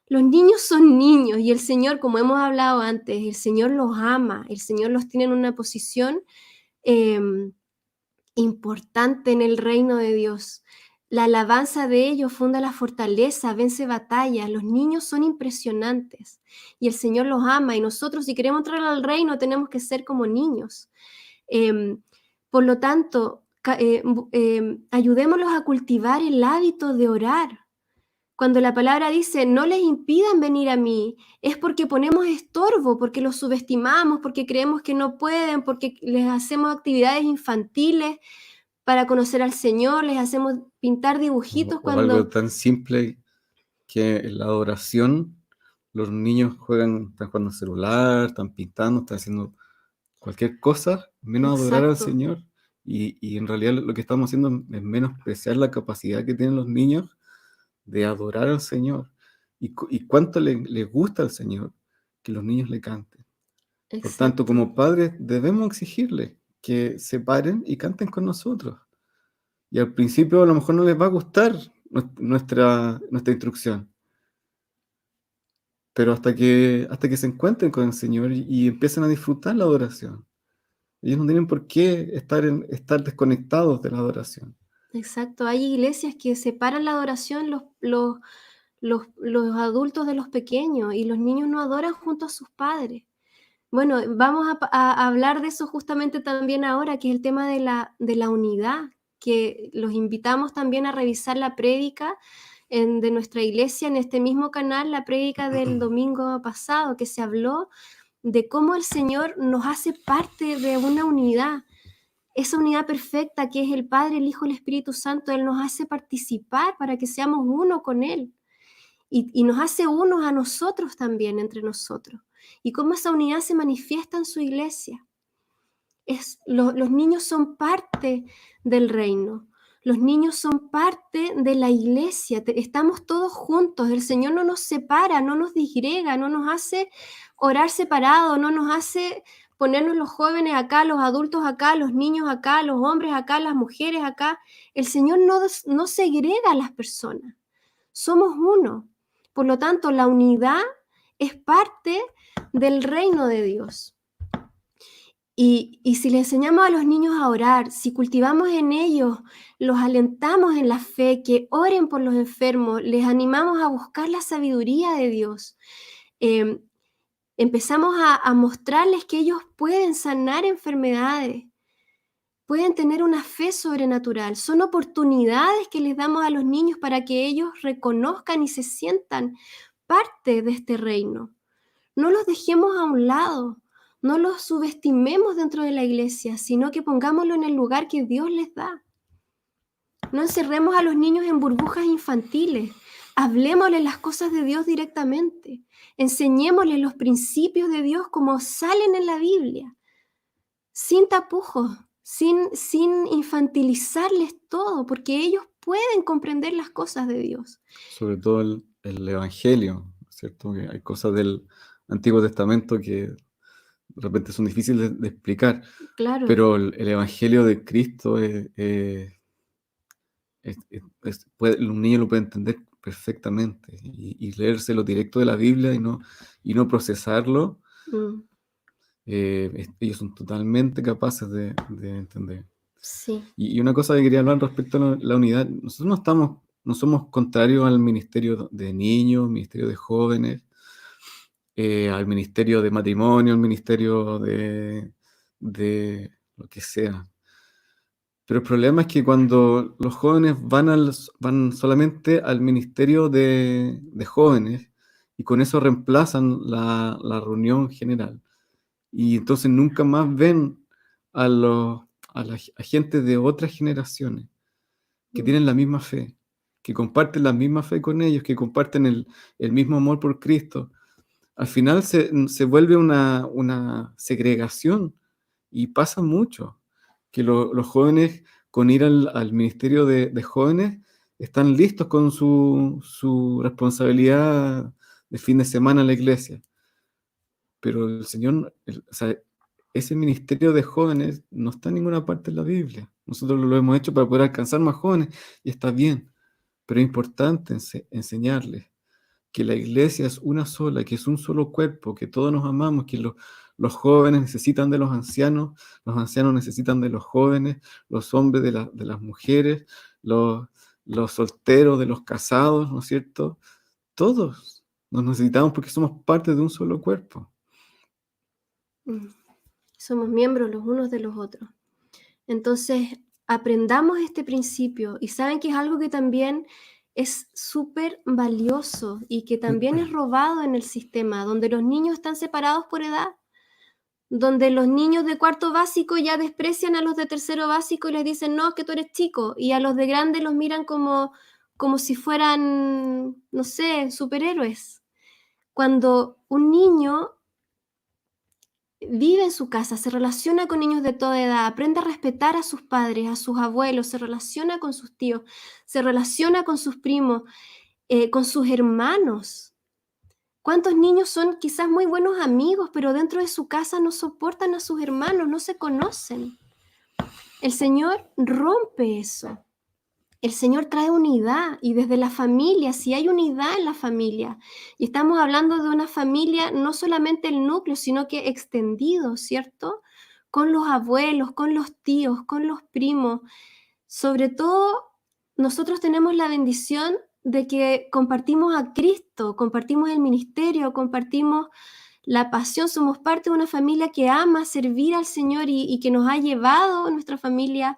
Los niños son niños y el Señor, como hemos hablado antes, el Señor los ama, el Señor los tiene en una posición importante en el reino de Dios. La alabanza de ellos funda la fortaleza, vence batallas. Los niños son impresionantes y el Señor los ama y nosotros, si queremos entrar al reino, tenemos que ser como niños. Por lo tanto, ayudémoslos a cultivar el hábito de orar. Cuando la palabra dice, no les impidan venir a mí, es porque ponemos estorbo, porque los subestimamos, porque creemos que no pueden, porque les hacemos actividades infantiles para conocer al Señor, les hacemos pintar dibujitos O algo tan simple que en la adoración los niños están jugando al celular, están pintando, están haciendo cualquier cosa, menos adorar al Señor. Y en realidad lo que estamos haciendo es menospreciar la capacidad que tienen los niños de adorar al Señor. Y cuánto les gusta al Señor que los niños le canten. Por tanto, como padres debemos exigirles que se paren y canten con nosotros. Y al principio a lo mejor no les va a gustar nuestra instrucción, pero hasta que se encuentren con el Señor y empiecen a disfrutar la adoración. Ellos no tienen por qué estar desconectados de la adoración. Exacto, hay iglesias que separan la adoración los adultos de los pequeños y los niños no adoran junto a sus padres. Bueno, vamos a hablar de eso justamente también ahora, que es el tema de la unidad, que los invitamos también a revisar la prédica de nuestra iglesia en este mismo canal, la prédica del domingo pasado, que se habló de cómo el Señor nos hace parte de una unidad. Esa unidad perfecta que es el Padre, el Hijo y el Espíritu Santo, Él nos hace participar para que seamos uno con Él. Y nos hace unos a nosotros también, entre nosotros. Y cómo esa unidad se manifiesta en su iglesia. Los niños son parte del reino. Los niños son parte de la iglesia. Estamos todos juntos. El Señor no nos separa, no nos disgrega, no nos hace orar separado, no nos hace ponernos los jóvenes acá, los adultos acá, los niños acá, los hombres acá, las mujeres acá. El Señor no segrega a las personas. Somos uno. Por lo tanto, la unidad es parte del reino de Dios. Y si le enseñamos a los niños a orar, si cultivamos en ellos, los alentamos en la fe, que oren por los enfermos, les animamos a buscar la sabiduría de Dios, empezamos a mostrarles que ellos pueden sanar enfermedades, pueden tener una fe sobrenatural. Son oportunidades que les damos a los niños para que ellos reconozcan y se sientan parte de este reino. No los dejemos a un lado, no los subestimemos dentro de la iglesia, sino que pongámoslo en el lugar que Dios les da. No encerremos a los niños en burbujas infantiles. Hablemosles las cosas de Dios directamente. Enseñémosles los principios de Dios como salen en la Biblia, sin tapujos, sin infantilizarles todo, porque ellos pueden comprender las cosas de Dios. Sobre todo el Evangelio, ¿cierto? Que hay cosas del Antiguo Testamento que de repente son difíciles de explicar, Claro. pero el Evangelio de Cristo un niño lo puede entender perfectamente y leérselo directo de la Biblia y no procesarlo. Ellos son totalmente capaces de entender. Sí. Y una cosa que quería hablar respecto a la unidad, nosotros no somos contrarios al ministerio de niños, ministerio de jóvenes, al ministerio de matrimonio, al ministerio de lo que sea. Pero el problema es que cuando los jóvenes van solamente al ministerio de jóvenes y con eso reemplazan la reunión general, y entonces nunca más ven a la gente de otras generaciones que tienen la misma fe, que comparten la misma fe con ellos, que comparten el mismo amor por Cristo. Al final se vuelve una segregación y pasa mucho, que los jóvenes con ir al ministerio de jóvenes están listos con su responsabilidad de fin de semana en la iglesia. Pero el Señor, o sea, ese ministerio de jóvenes no está en ninguna parte en la Biblia. Nosotros lo hemos hecho para poder alcanzar más jóvenes y está bien, pero es importante enseñarles que la iglesia es una sola, que es un solo cuerpo, que todos nos amamos, que los jóvenes necesitan de los ancianos necesitan de los jóvenes, los hombres de las mujeres, los solteros de los casados, ¿no es cierto? Todos nos necesitamos porque somos parte de un solo cuerpo. Somos miembros los unos de los otros. Entonces, aprendamos este principio y saben que es algo que también es súper valioso y que también es robado en el sistema, donde los niños están separados por edad, donde los niños de cuarto básico ya desprecian a los de tercero básico y les dicen, no, es que tú eres chico, y a los de grande los miran como si fueran, no sé, superhéroes. Cuando un niño vive en su casa, se relaciona con niños de toda edad, aprende a respetar a sus padres, a sus abuelos, se relaciona con sus tíos, se relaciona con sus primos, con sus hermanos. ¿Cuántos niños son quizás muy buenos amigos, pero dentro de su casa no soportan a sus hermanos, no se conocen? El Señor rompe eso. El Señor trae unidad y desde la familia, si hay unidad en la familia, y estamos hablando de una familia, no solamente el núcleo, sino que extendido, ¿cierto? con los abuelos, con los tíos, con los primos. Sobre todo, nosotros tenemos la bendición de que compartimos a Cristo, compartimos el ministerio, compartimos la pasión, somos parte de una familia que ama servir al Señor y que nos ha llevado nuestra familia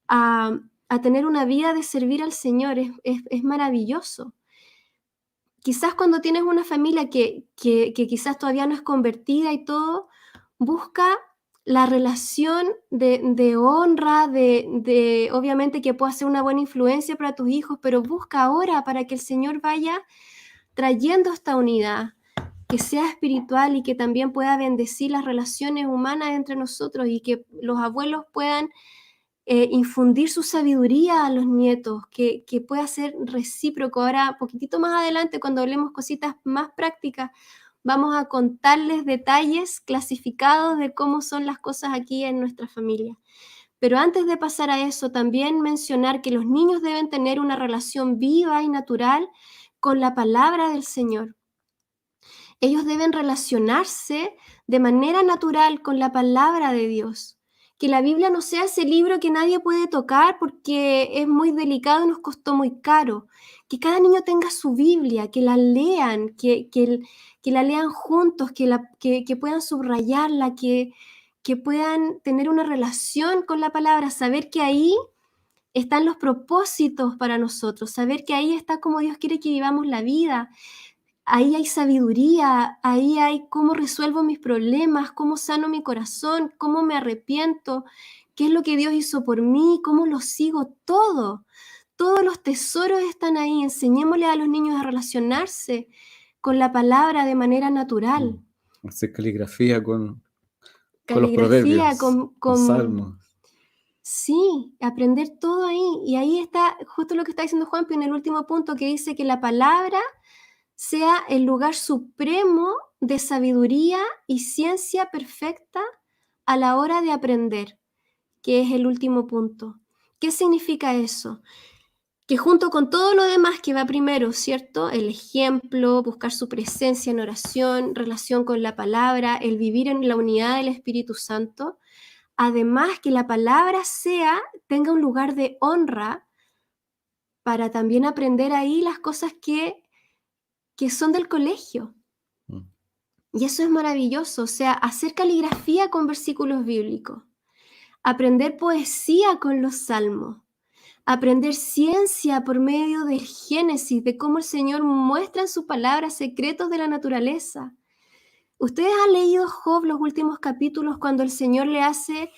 a tener una vida de servir al Señor. Es maravilloso. Quizás cuando tienes una familia que quizás todavía no es convertida y todo, busca la relación de honra, de obviamente que pueda ser una buena influencia para tus hijos, pero busca ahora para que el Señor vaya trayendo esta unidad, que sea espiritual y que también pueda bendecir las relaciones humanas entre nosotros y que los abuelos puedan infundir su sabiduría a los nietos, que pueda ser recíproco. Ahora, poquitito más adelante, cuando hablemos cositas más prácticas, vamos a contarles detalles clasificados de cómo son las cosas aquí en nuestra familia. Pero antes de pasar a eso, también mencionar que los niños deben tener una relación viva y natural con la palabra del Señor. Ellos deben relacionarse de manera natural con la palabra de Dios. Que la Biblia no sea ese libro que nadie puede tocar porque es muy delicado y nos costó muy caro. Que cada niño tenga su Biblia, que la lean, que la lean juntos, que puedan subrayarla, que puedan tener una relación con la palabra, saber que ahí están los propósitos para nosotros, saber que ahí está como Dios quiere que vivamos la vida. Ahí hay sabiduría, ahí hay cómo resuelvo mis problemas, cómo sano mi corazón, cómo me arrepiento, qué es lo que Dios hizo por mí, cómo lo sigo, todo. Todos los tesoros están ahí. Enseñémosle a los niños a relacionarse con la palabra de manera natural. Hacer caligrafía con los Caligrafía, proverbios, con salmos. Sí, aprender todo ahí. Y ahí está justo lo que está diciendo Juanpi en el último punto, que dice que la palabra sea el lugar supremo de sabiduría y ciencia perfecta a la hora de aprender, que es el último punto. ¿Qué significa eso? Que junto con todo lo demás que va primero, ¿cierto? El ejemplo, buscar su presencia en oración, relación con la palabra, el vivir en la unidad del Espíritu Santo, además que la palabra tenga un lugar de honra para también aprender ahí las cosas que son del colegio. Y eso es maravilloso, o sea, hacer caligrafía con versículos bíblicos, aprender poesía con los salmos, aprender ciencia por medio del Génesis, de cómo el Señor muestra en su palabra secretos de la naturaleza. ¿Ustedes han leído Job, los últimos capítulos, cuando el Señor le hace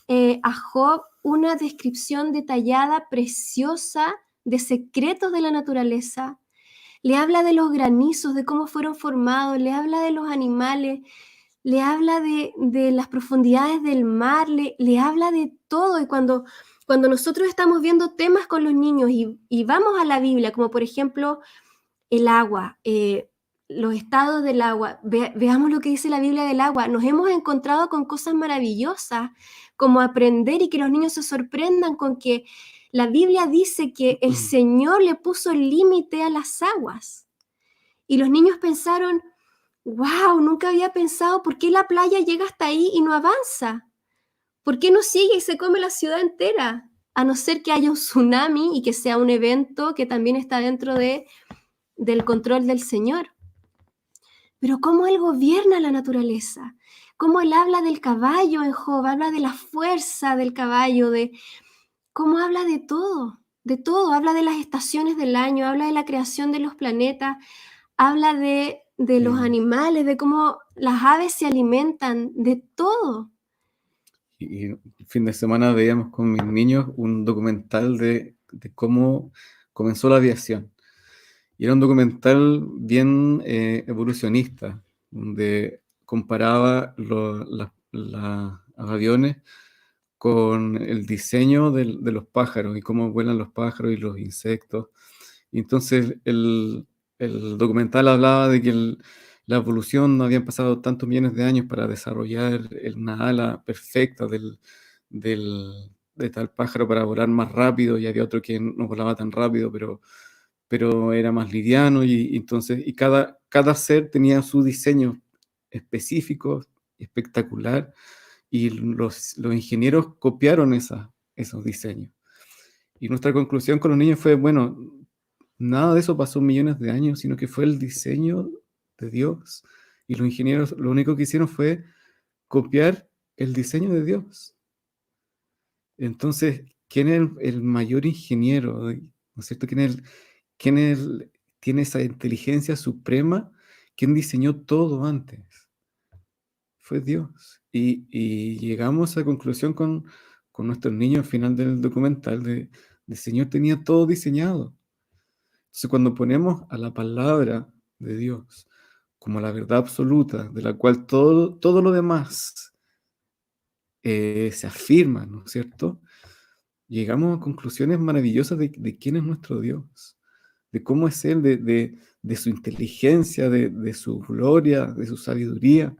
a Job una descripción detallada, preciosa, de secretos de la naturaleza? Le habla de los granizos, de cómo fueron formados, le habla de los animales, le habla de las profundidades del mar, le habla de todo. Y cuando nosotros estamos viendo temas con los niños y vamos a la Biblia, como por ejemplo el agua, los estados del agua, veamos lo que dice la Biblia del agua, nos hemos encontrado con cosas maravillosas, como aprender y que los niños se sorprendan con que la Biblia dice que el Señor le puso límite a las aguas. Y los niños pensaron, wow, nunca había pensado por qué la playa llega hasta ahí y no avanza. ¿Por qué no sigue y se come la ciudad entera? A no ser que haya un tsunami y que sea un evento que también está dentro del control del Señor. Pero cómo Él gobierna la naturaleza, cómo Él habla del caballo en Job, habla de la fuerza del caballo, de cómo habla de todo, habla de las estaciones del año, habla de la creación de los planetas, habla de los animales, de cómo las aves se alimentan, de todo. Y el fin de semana veíamos con mis niños un documental de cómo comenzó la aviación. Y era un documental bien evolucionista, donde comparaba los aviones con el diseño de los pájaros y cómo vuelan los pájaros y los insectos. Y entonces el documental hablaba de que la evolución no habían pasado tantos millones de años para desarrollar una ala perfecta de tal pájaro para volar más rápido, y había otro que no volaba tan rápido, pero era más liviano, y entonces cada ser tenía su diseño específico, espectacular, y los ingenieros copiaron esos diseños. Y nuestra conclusión con los niños fue, bueno, nada de eso pasó millones de años, sino que fue el diseño de Dios. Y los ingenieros lo único que hicieron fue copiar el diseño de Dios. Entonces, ¿quién es el mayor ingeniero? ¿No es cierto? Tiene esa inteligencia suprema? ¿Quién diseñó todo antes? Fue Dios. Y llegamos a esa conclusión con nuestros niños al final del documental, el Señor tenía todo diseñado. Entonces, cuando ponemos a la palabra de Dios como la verdad absoluta, de la cual todo lo demás se afirma, ¿no es cierto? Llegamos a conclusiones maravillosas de quién es nuestro Dios, de cómo es Él, de su inteligencia, de su gloria, de su sabiduría.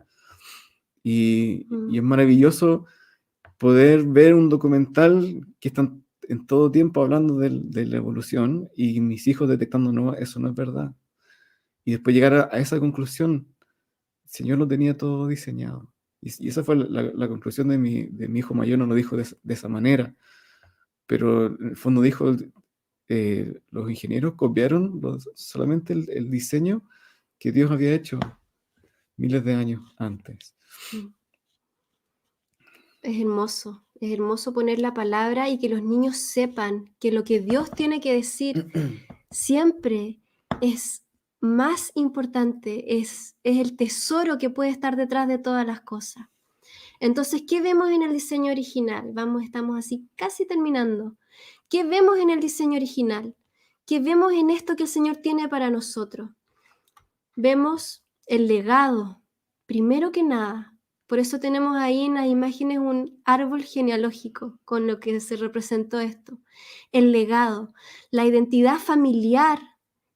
Y es maravilloso poder ver un documental que están en todo tiempo hablando de la evolución y mis hijos detectando, no, eso no es verdad. Y después llegar a esa conclusión, el Señor lo tenía todo diseñado. Y esa fue la conclusión de mi hijo mayor, no lo dijo de esa manera, pero en el fondo dijo, los ingenieros copiaron solamente el diseño que Dios había hecho miles de años antes. Es hermoso poner la palabra y que los niños sepan que lo que Dios tiene que decir siempre es más importante, es el tesoro que puede estar detrás de todas las cosas. Entonces, ¿qué vemos en el diseño original? Estamos así casi terminando. ¿Qué vemos en el diseño original? ¿Qué vemos en esto que el Señor tiene para nosotros? Vemos el legado, primero que nada. Por eso tenemos ahí en las imágenes un árbol genealógico con lo que se representó esto. El legado, la identidad familiar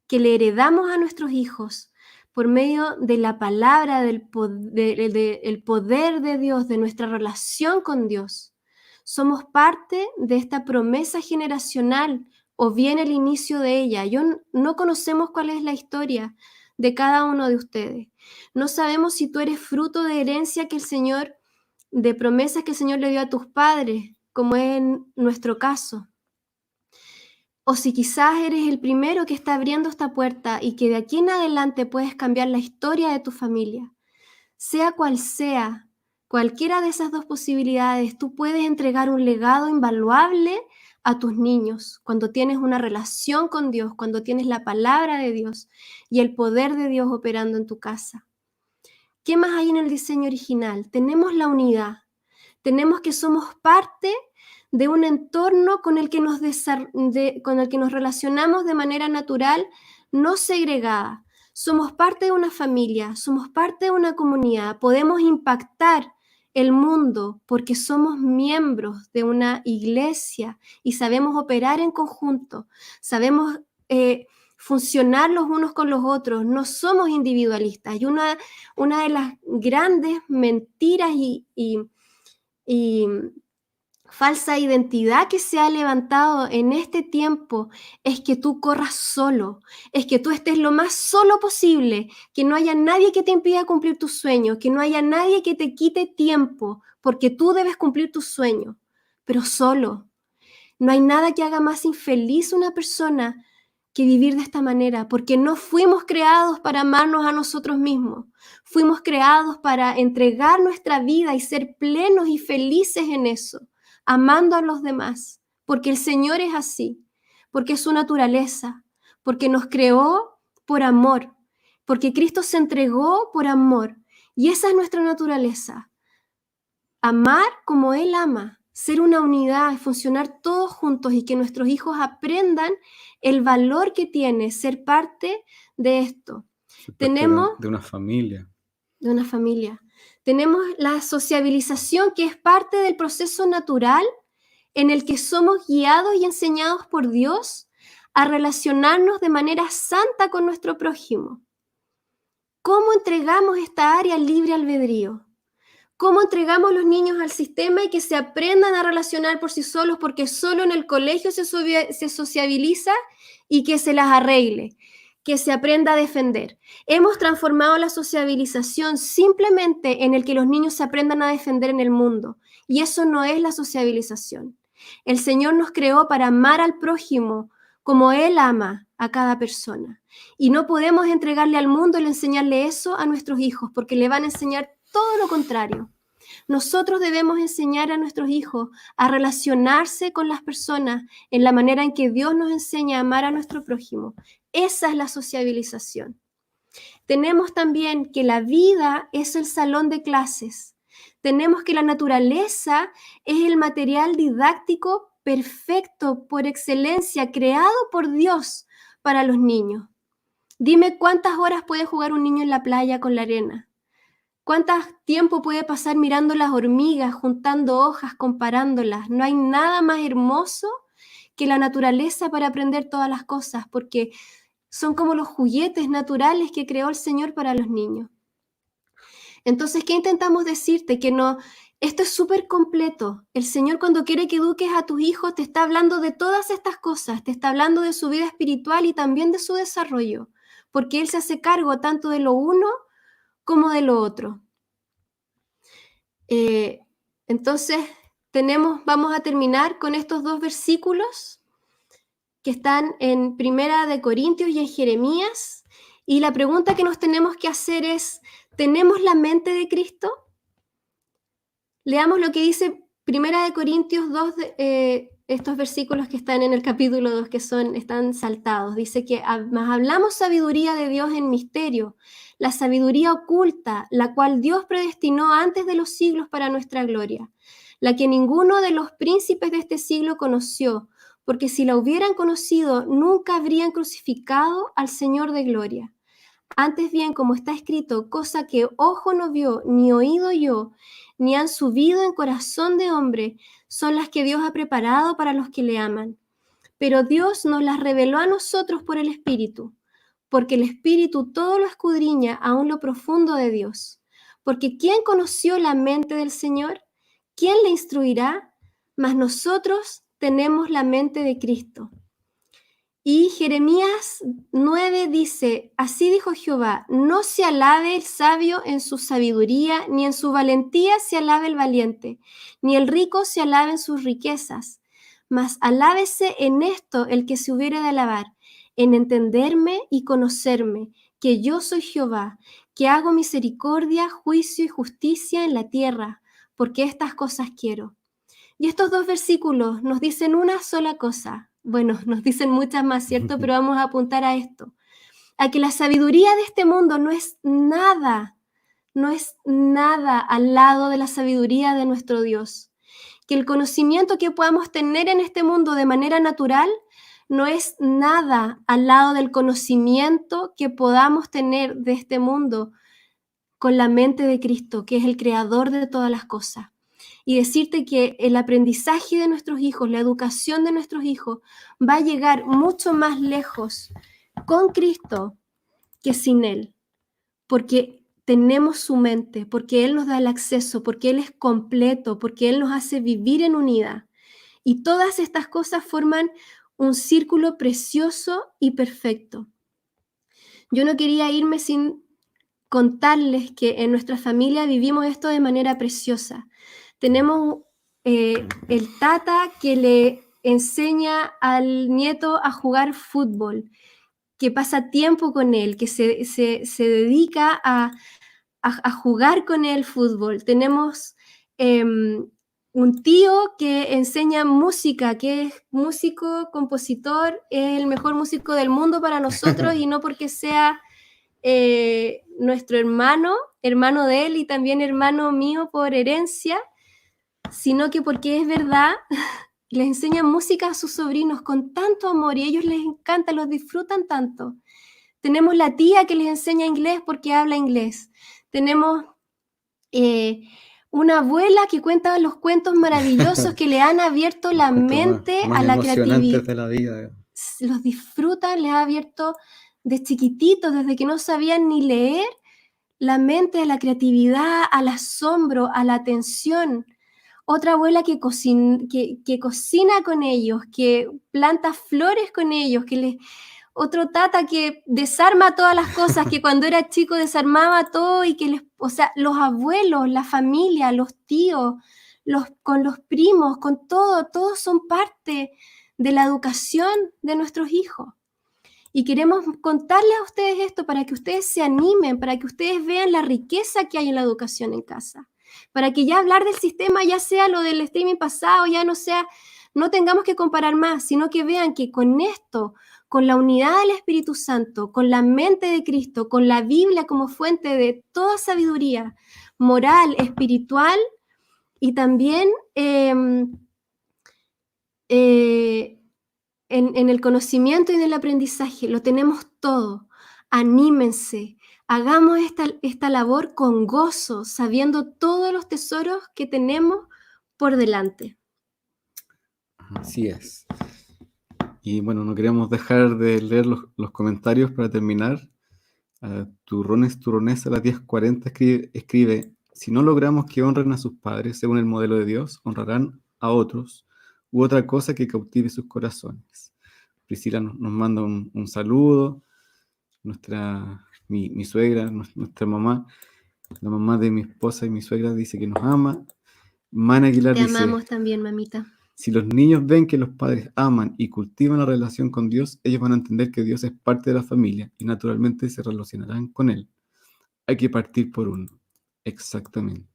que le heredamos a nuestros hijos por medio de la palabra, del poder de Dios, de nuestra relación con Dios. Somos parte de esta promesa generacional o bien el inicio de ella. No conocemos cuál es la historia de cada uno de ustedes. No sabemos si tú eres fruto de herencia que el Señor, de promesas que el Señor le dio a tus padres, como es en nuestro caso. O si quizás eres el primero que está abriendo esta puerta y que de aquí en adelante puedes cambiar la historia de tu familia. Sea cual sea, cualquiera de esas dos posibilidades, tú puedes entregar un legado invaluable a tus niños cuando tienes una relación con Dios, cuando tienes la palabra de Dios y el poder de Dios operando en tu casa. ¿Qué más hay en el diseño original? Tenemos la unidad, tenemos que somos parte de un entorno con el que nos relacionamos de manera natural, no segregada. Somos parte de una familia, somos parte de una comunidad, podemos impactar el mundo porque somos miembros de una iglesia y sabemos operar en conjunto, sabemos funcionar los unos con los otros, no somos individualistas. Y una de las grandes mentiras y falsa identidad que se ha levantado en este tiempo es que tú corras solo, es que tú estés lo más solo posible, que no haya nadie que te impida cumplir tus sueños, que no haya nadie que te quite tiempo, porque tú debes cumplir tus sueños, pero solo. No hay nada que haga más infeliz a una persona que vivir de esta manera, porque no fuimos creados para amarnos a nosotros mismos, fuimos creados para entregar nuestra vida y ser plenos y felices en eso, amando a los demás, porque el Señor es así, porque es su naturaleza, porque nos creó por amor, porque Cristo se entregó por amor, y esa es nuestra naturaleza, amar como Él ama, ser una unidad, funcionar todos juntos y que nuestros hijos aprendan el valor que tiene ser parte de esto. Tenemos de una familia. De una familia. Tenemos la sociabilización, que es parte del proceso natural en el que somos guiados y enseñados por Dios a relacionarnos de manera santa con nuestro prójimo. ¿Cómo entregamos esta área libre albedrío? ¿Cómo entregamos los niños al sistema y que se aprendan a relacionar por sí solos, porque solo en el colegio se sociabiliza y que se las arregle? que se aprenda a defender. Hemos transformado la sociabilización simplemente en el que los niños se aprendan a defender en el mundo. Y eso no es la sociabilización. El Señor nos creó para amar al prójimo como Él ama a cada persona. Y no podemos entregarle al mundo el enseñarle eso a nuestros hijos, porque le van a enseñar todo lo contrario. Nosotros debemos enseñar a nuestros hijos a relacionarse con las personas en la manera en que Dios nos enseña a amar a nuestro prójimo. Esa es la sociabilización. Tenemos también que la vida es el salón de clases. Tenemos que la naturaleza es el material didáctico perfecto por excelencia, creado por Dios para los niños. Dime cuántas horas puede jugar un niño en la playa con la arena. ¿Cuánto tiempo puede pasar mirando las hormigas, juntando hojas, comparándolas? No hay nada más hermoso que la naturaleza para aprender todas las cosas, porque son como los juguetes naturales que creó el Señor para los niños. Entonces, ¿qué intentamos decirte? Que no, esto es súper completo. El Señor, cuando quiere que eduques a tus hijos, te está hablando de todas estas cosas, te está hablando de su vida espiritual y también de su desarrollo, porque Él se hace cargo tanto de lo uno como de lo otro. Entonces, vamos a terminar con estos dos versículos que están en Primera de Corintios y en Jeremías. Y la pregunta que nos tenemos que hacer es, ¿tenemos la mente de Cristo? Leamos lo que dice Primera de Corintios 2, estos versículos que están en el capítulo 2, que están saltados. Dice que más hablamos sabiduría de Dios en misterio, la sabiduría oculta, la cual Dios predestinó antes de los siglos para nuestra gloria, la que ninguno de los príncipes de este siglo conoció, porque si la hubieran conocido, nunca habrían crucificado al Señor de gloria. Antes bien, como está escrito, cosa que ojo no vio, ni oído oyó, ni han subido en corazón de hombre, son las que Dios ha preparado para los que le aman. Pero Dios nos las reveló a nosotros por el Espíritu, porque el Espíritu todo lo escudriña, aún lo profundo de Dios. Porque ¿quién conoció la mente del Señor? ¿Quién le instruirá? Mas nosotros tenemos la mente de Cristo. Y Jeremías 9 dice, así dijo Jehová, no se alabe el sabio en su sabiduría, ni en su valentía se alabe el valiente, ni el rico se alabe en sus riquezas, mas alábese en esto el que se hubiere de alabar, en entenderme y conocerme, que yo soy Jehová, que hago misericordia, juicio y justicia en la tierra, porque estas cosas quiero. Y estos dos versículos nos dicen una sola cosa. Bueno, nos dicen muchas más, ¿cierto? Pero vamos a apuntar a esto. A que la sabiduría de este mundo no es nada al lado de la sabiduría de nuestro Dios. Que el conocimiento que podamos tener en este mundo de manera natural no es nada al lado del conocimiento que podamos tener de este mundo con la mente de Cristo, que es el creador de todas las cosas. Y decirte que el aprendizaje de nuestros hijos, la educación de nuestros hijos, va a llegar mucho más lejos con Cristo que sin Él, porque tenemos su mente, porque Él nos da el acceso, porque Él es completo, porque Él nos hace vivir en unidad. Y todas estas cosas forman un círculo precioso y perfecto. Yo no quería irme sin contarles que en nuestra familia vivimos esto de manera preciosa. Tenemos el tata que le enseña al nieto a jugar fútbol, que pasa tiempo con él, que se dedica a jugar con él fútbol. Tenemos un tío que enseña música, que es músico, compositor, es el mejor músico del mundo para nosotros y no porque sea nuestro hermano de él y también hermano mío por herencia, sino que porque es verdad, les enseñan música a sus sobrinos con tanto amor y a ellos les encanta, los disfrutan tanto. Tenemos la tía que les enseña inglés porque habla inglés. Tenemos una abuela que cuenta los cuentos maravillosos que le han abierto la mente más a la creatividad. de la vida. Los disfrutan, les ha abierto de chiquititos, desde que no sabían ni leer, la mente a la creatividad, al asombro, a la atención. Otra abuela que cocina con ellos, que planta flores con ellos, otro tata que desarma todas las cosas, que cuando era chico desarmaba todo y que o sea, los abuelos, la familia, los tíos, con los primos, con todo, todos son parte de la educación de nuestros hijos. Y queremos contarles a ustedes esto para que ustedes se animen, para que ustedes vean la riqueza que hay en la educación en casa, para que ya hablar del sistema, ya sea lo del streaming pasado, ya no sea, no tengamos que comparar más, sino que vean que con esto, con la unidad del Espíritu Santo, con la mente de Cristo, con la Biblia como fuente de toda sabiduría moral, espiritual y también en el conocimiento y en el aprendizaje, lo tenemos todo. Anímense, hagamos esta labor con gozo, sabiendo todos los tesoros que tenemos por delante. Así es. Y bueno, no queríamos dejar de leer los comentarios para terminar. Turrones a las 10:40 escribe, si no logramos que honren a sus padres según el modelo de Dios, honrarán a otros u otra cosa que cautive sus corazones. Priscila nos manda un saludo. Mi suegra, nuestra mamá, la mamá de mi esposa y mi suegra dice que nos ama. Mana Aguilar Te dice, amamos también, mamita. si los niños ven que los padres aman y cultivan la relación con Dios, ellos van a entender que Dios es parte de la familia y naturalmente se relacionarán con Él. Hay que partir por uno. Exactamente.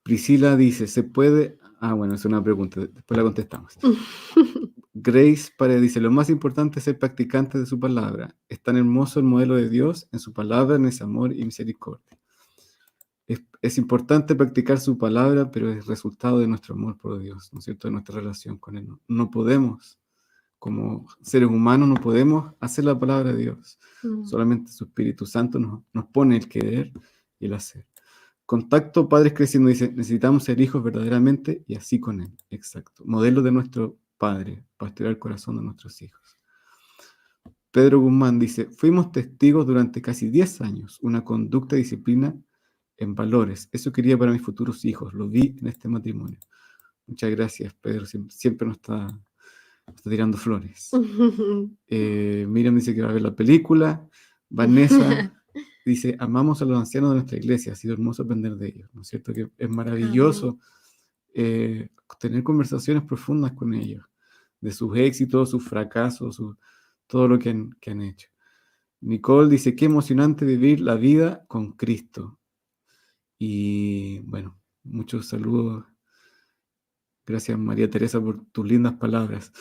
Priscila dice, ¿se puede? Bueno, es una pregunta, después la contestamos. Grace Paredes dice, lo más importante es ser practicante de su palabra. Es tan hermoso el modelo de Dios en su palabra, en ese amor y misericordia. Es importante practicar su palabra, pero es resultado de nuestro amor por Dios, ¿no es cierto? De nuestra relación con Él. No podemos, como seres humanos, no podemos hacer la palabra de Dios. Solamente su Espíritu Santo nos pone el querer y el hacer. Contacto Padres Creciendo dice, necesitamos ser hijos verdaderamente y así con Él. Exacto. Modelo de nuestro Padre, pastorear el corazón de nuestros hijos. Pedro Guzmán dice, fuimos testigos durante casi 10 años, una conducta y disciplina en valores. Eso quería para mis futuros hijos, lo vi en este matrimonio. Muchas gracias, Pedro, siempre nos está tirando flores. Miriam dice que va a ver la película. Vanessa dice, amamos a los ancianos de nuestra iglesia, ha sido hermoso aprender de ellos, ¿no es cierto? Que es maravilloso tener conversaciones profundas con ellos, de sus éxitos, sus fracasos, todo lo que han hecho. Nicole dice, qué emocionante vivir la vida con Cristo. Y bueno, muchos saludos. Gracias, María Teresa, por tus lindas palabras.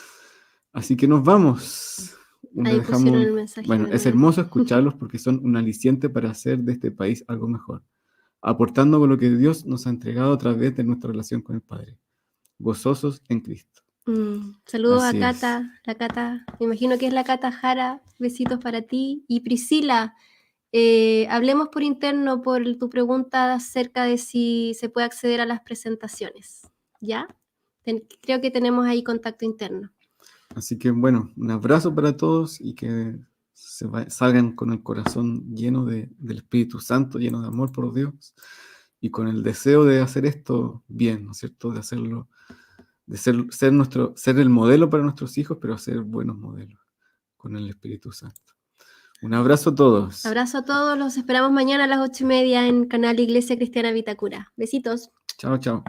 Así que nos vamos. Ahí pusieron el mensaje. Bueno, es hermoso escucharlos porque son un aliciente para hacer de este país algo mejor, aportando con lo que Dios nos ha entregado a través de nuestra relación con el Padre. Gozosos en Cristo. Saludos a Cata, la Cata, me imagino que es la Cata Jara, besitos para ti. Y Priscila, hablemos por interno por tu pregunta acerca de si se puede acceder a las presentaciones, ¿ya? Creo que tenemos ahí contacto interno. Así que bueno, un abrazo para todos y que salgan con el corazón lleno del Espíritu Santo, lleno de amor por Dios y con el deseo de hacer esto bien, ¿no es cierto? De hacerlo, de ser el modelo para nuestros hijos, pero ser buenos modelos con el Espíritu Santo. Un abrazo a todos. Abrazo a todos, los esperamos mañana a las 8:30 en canal Iglesia Cristiana Vitacura. Besitos. Chao, chao.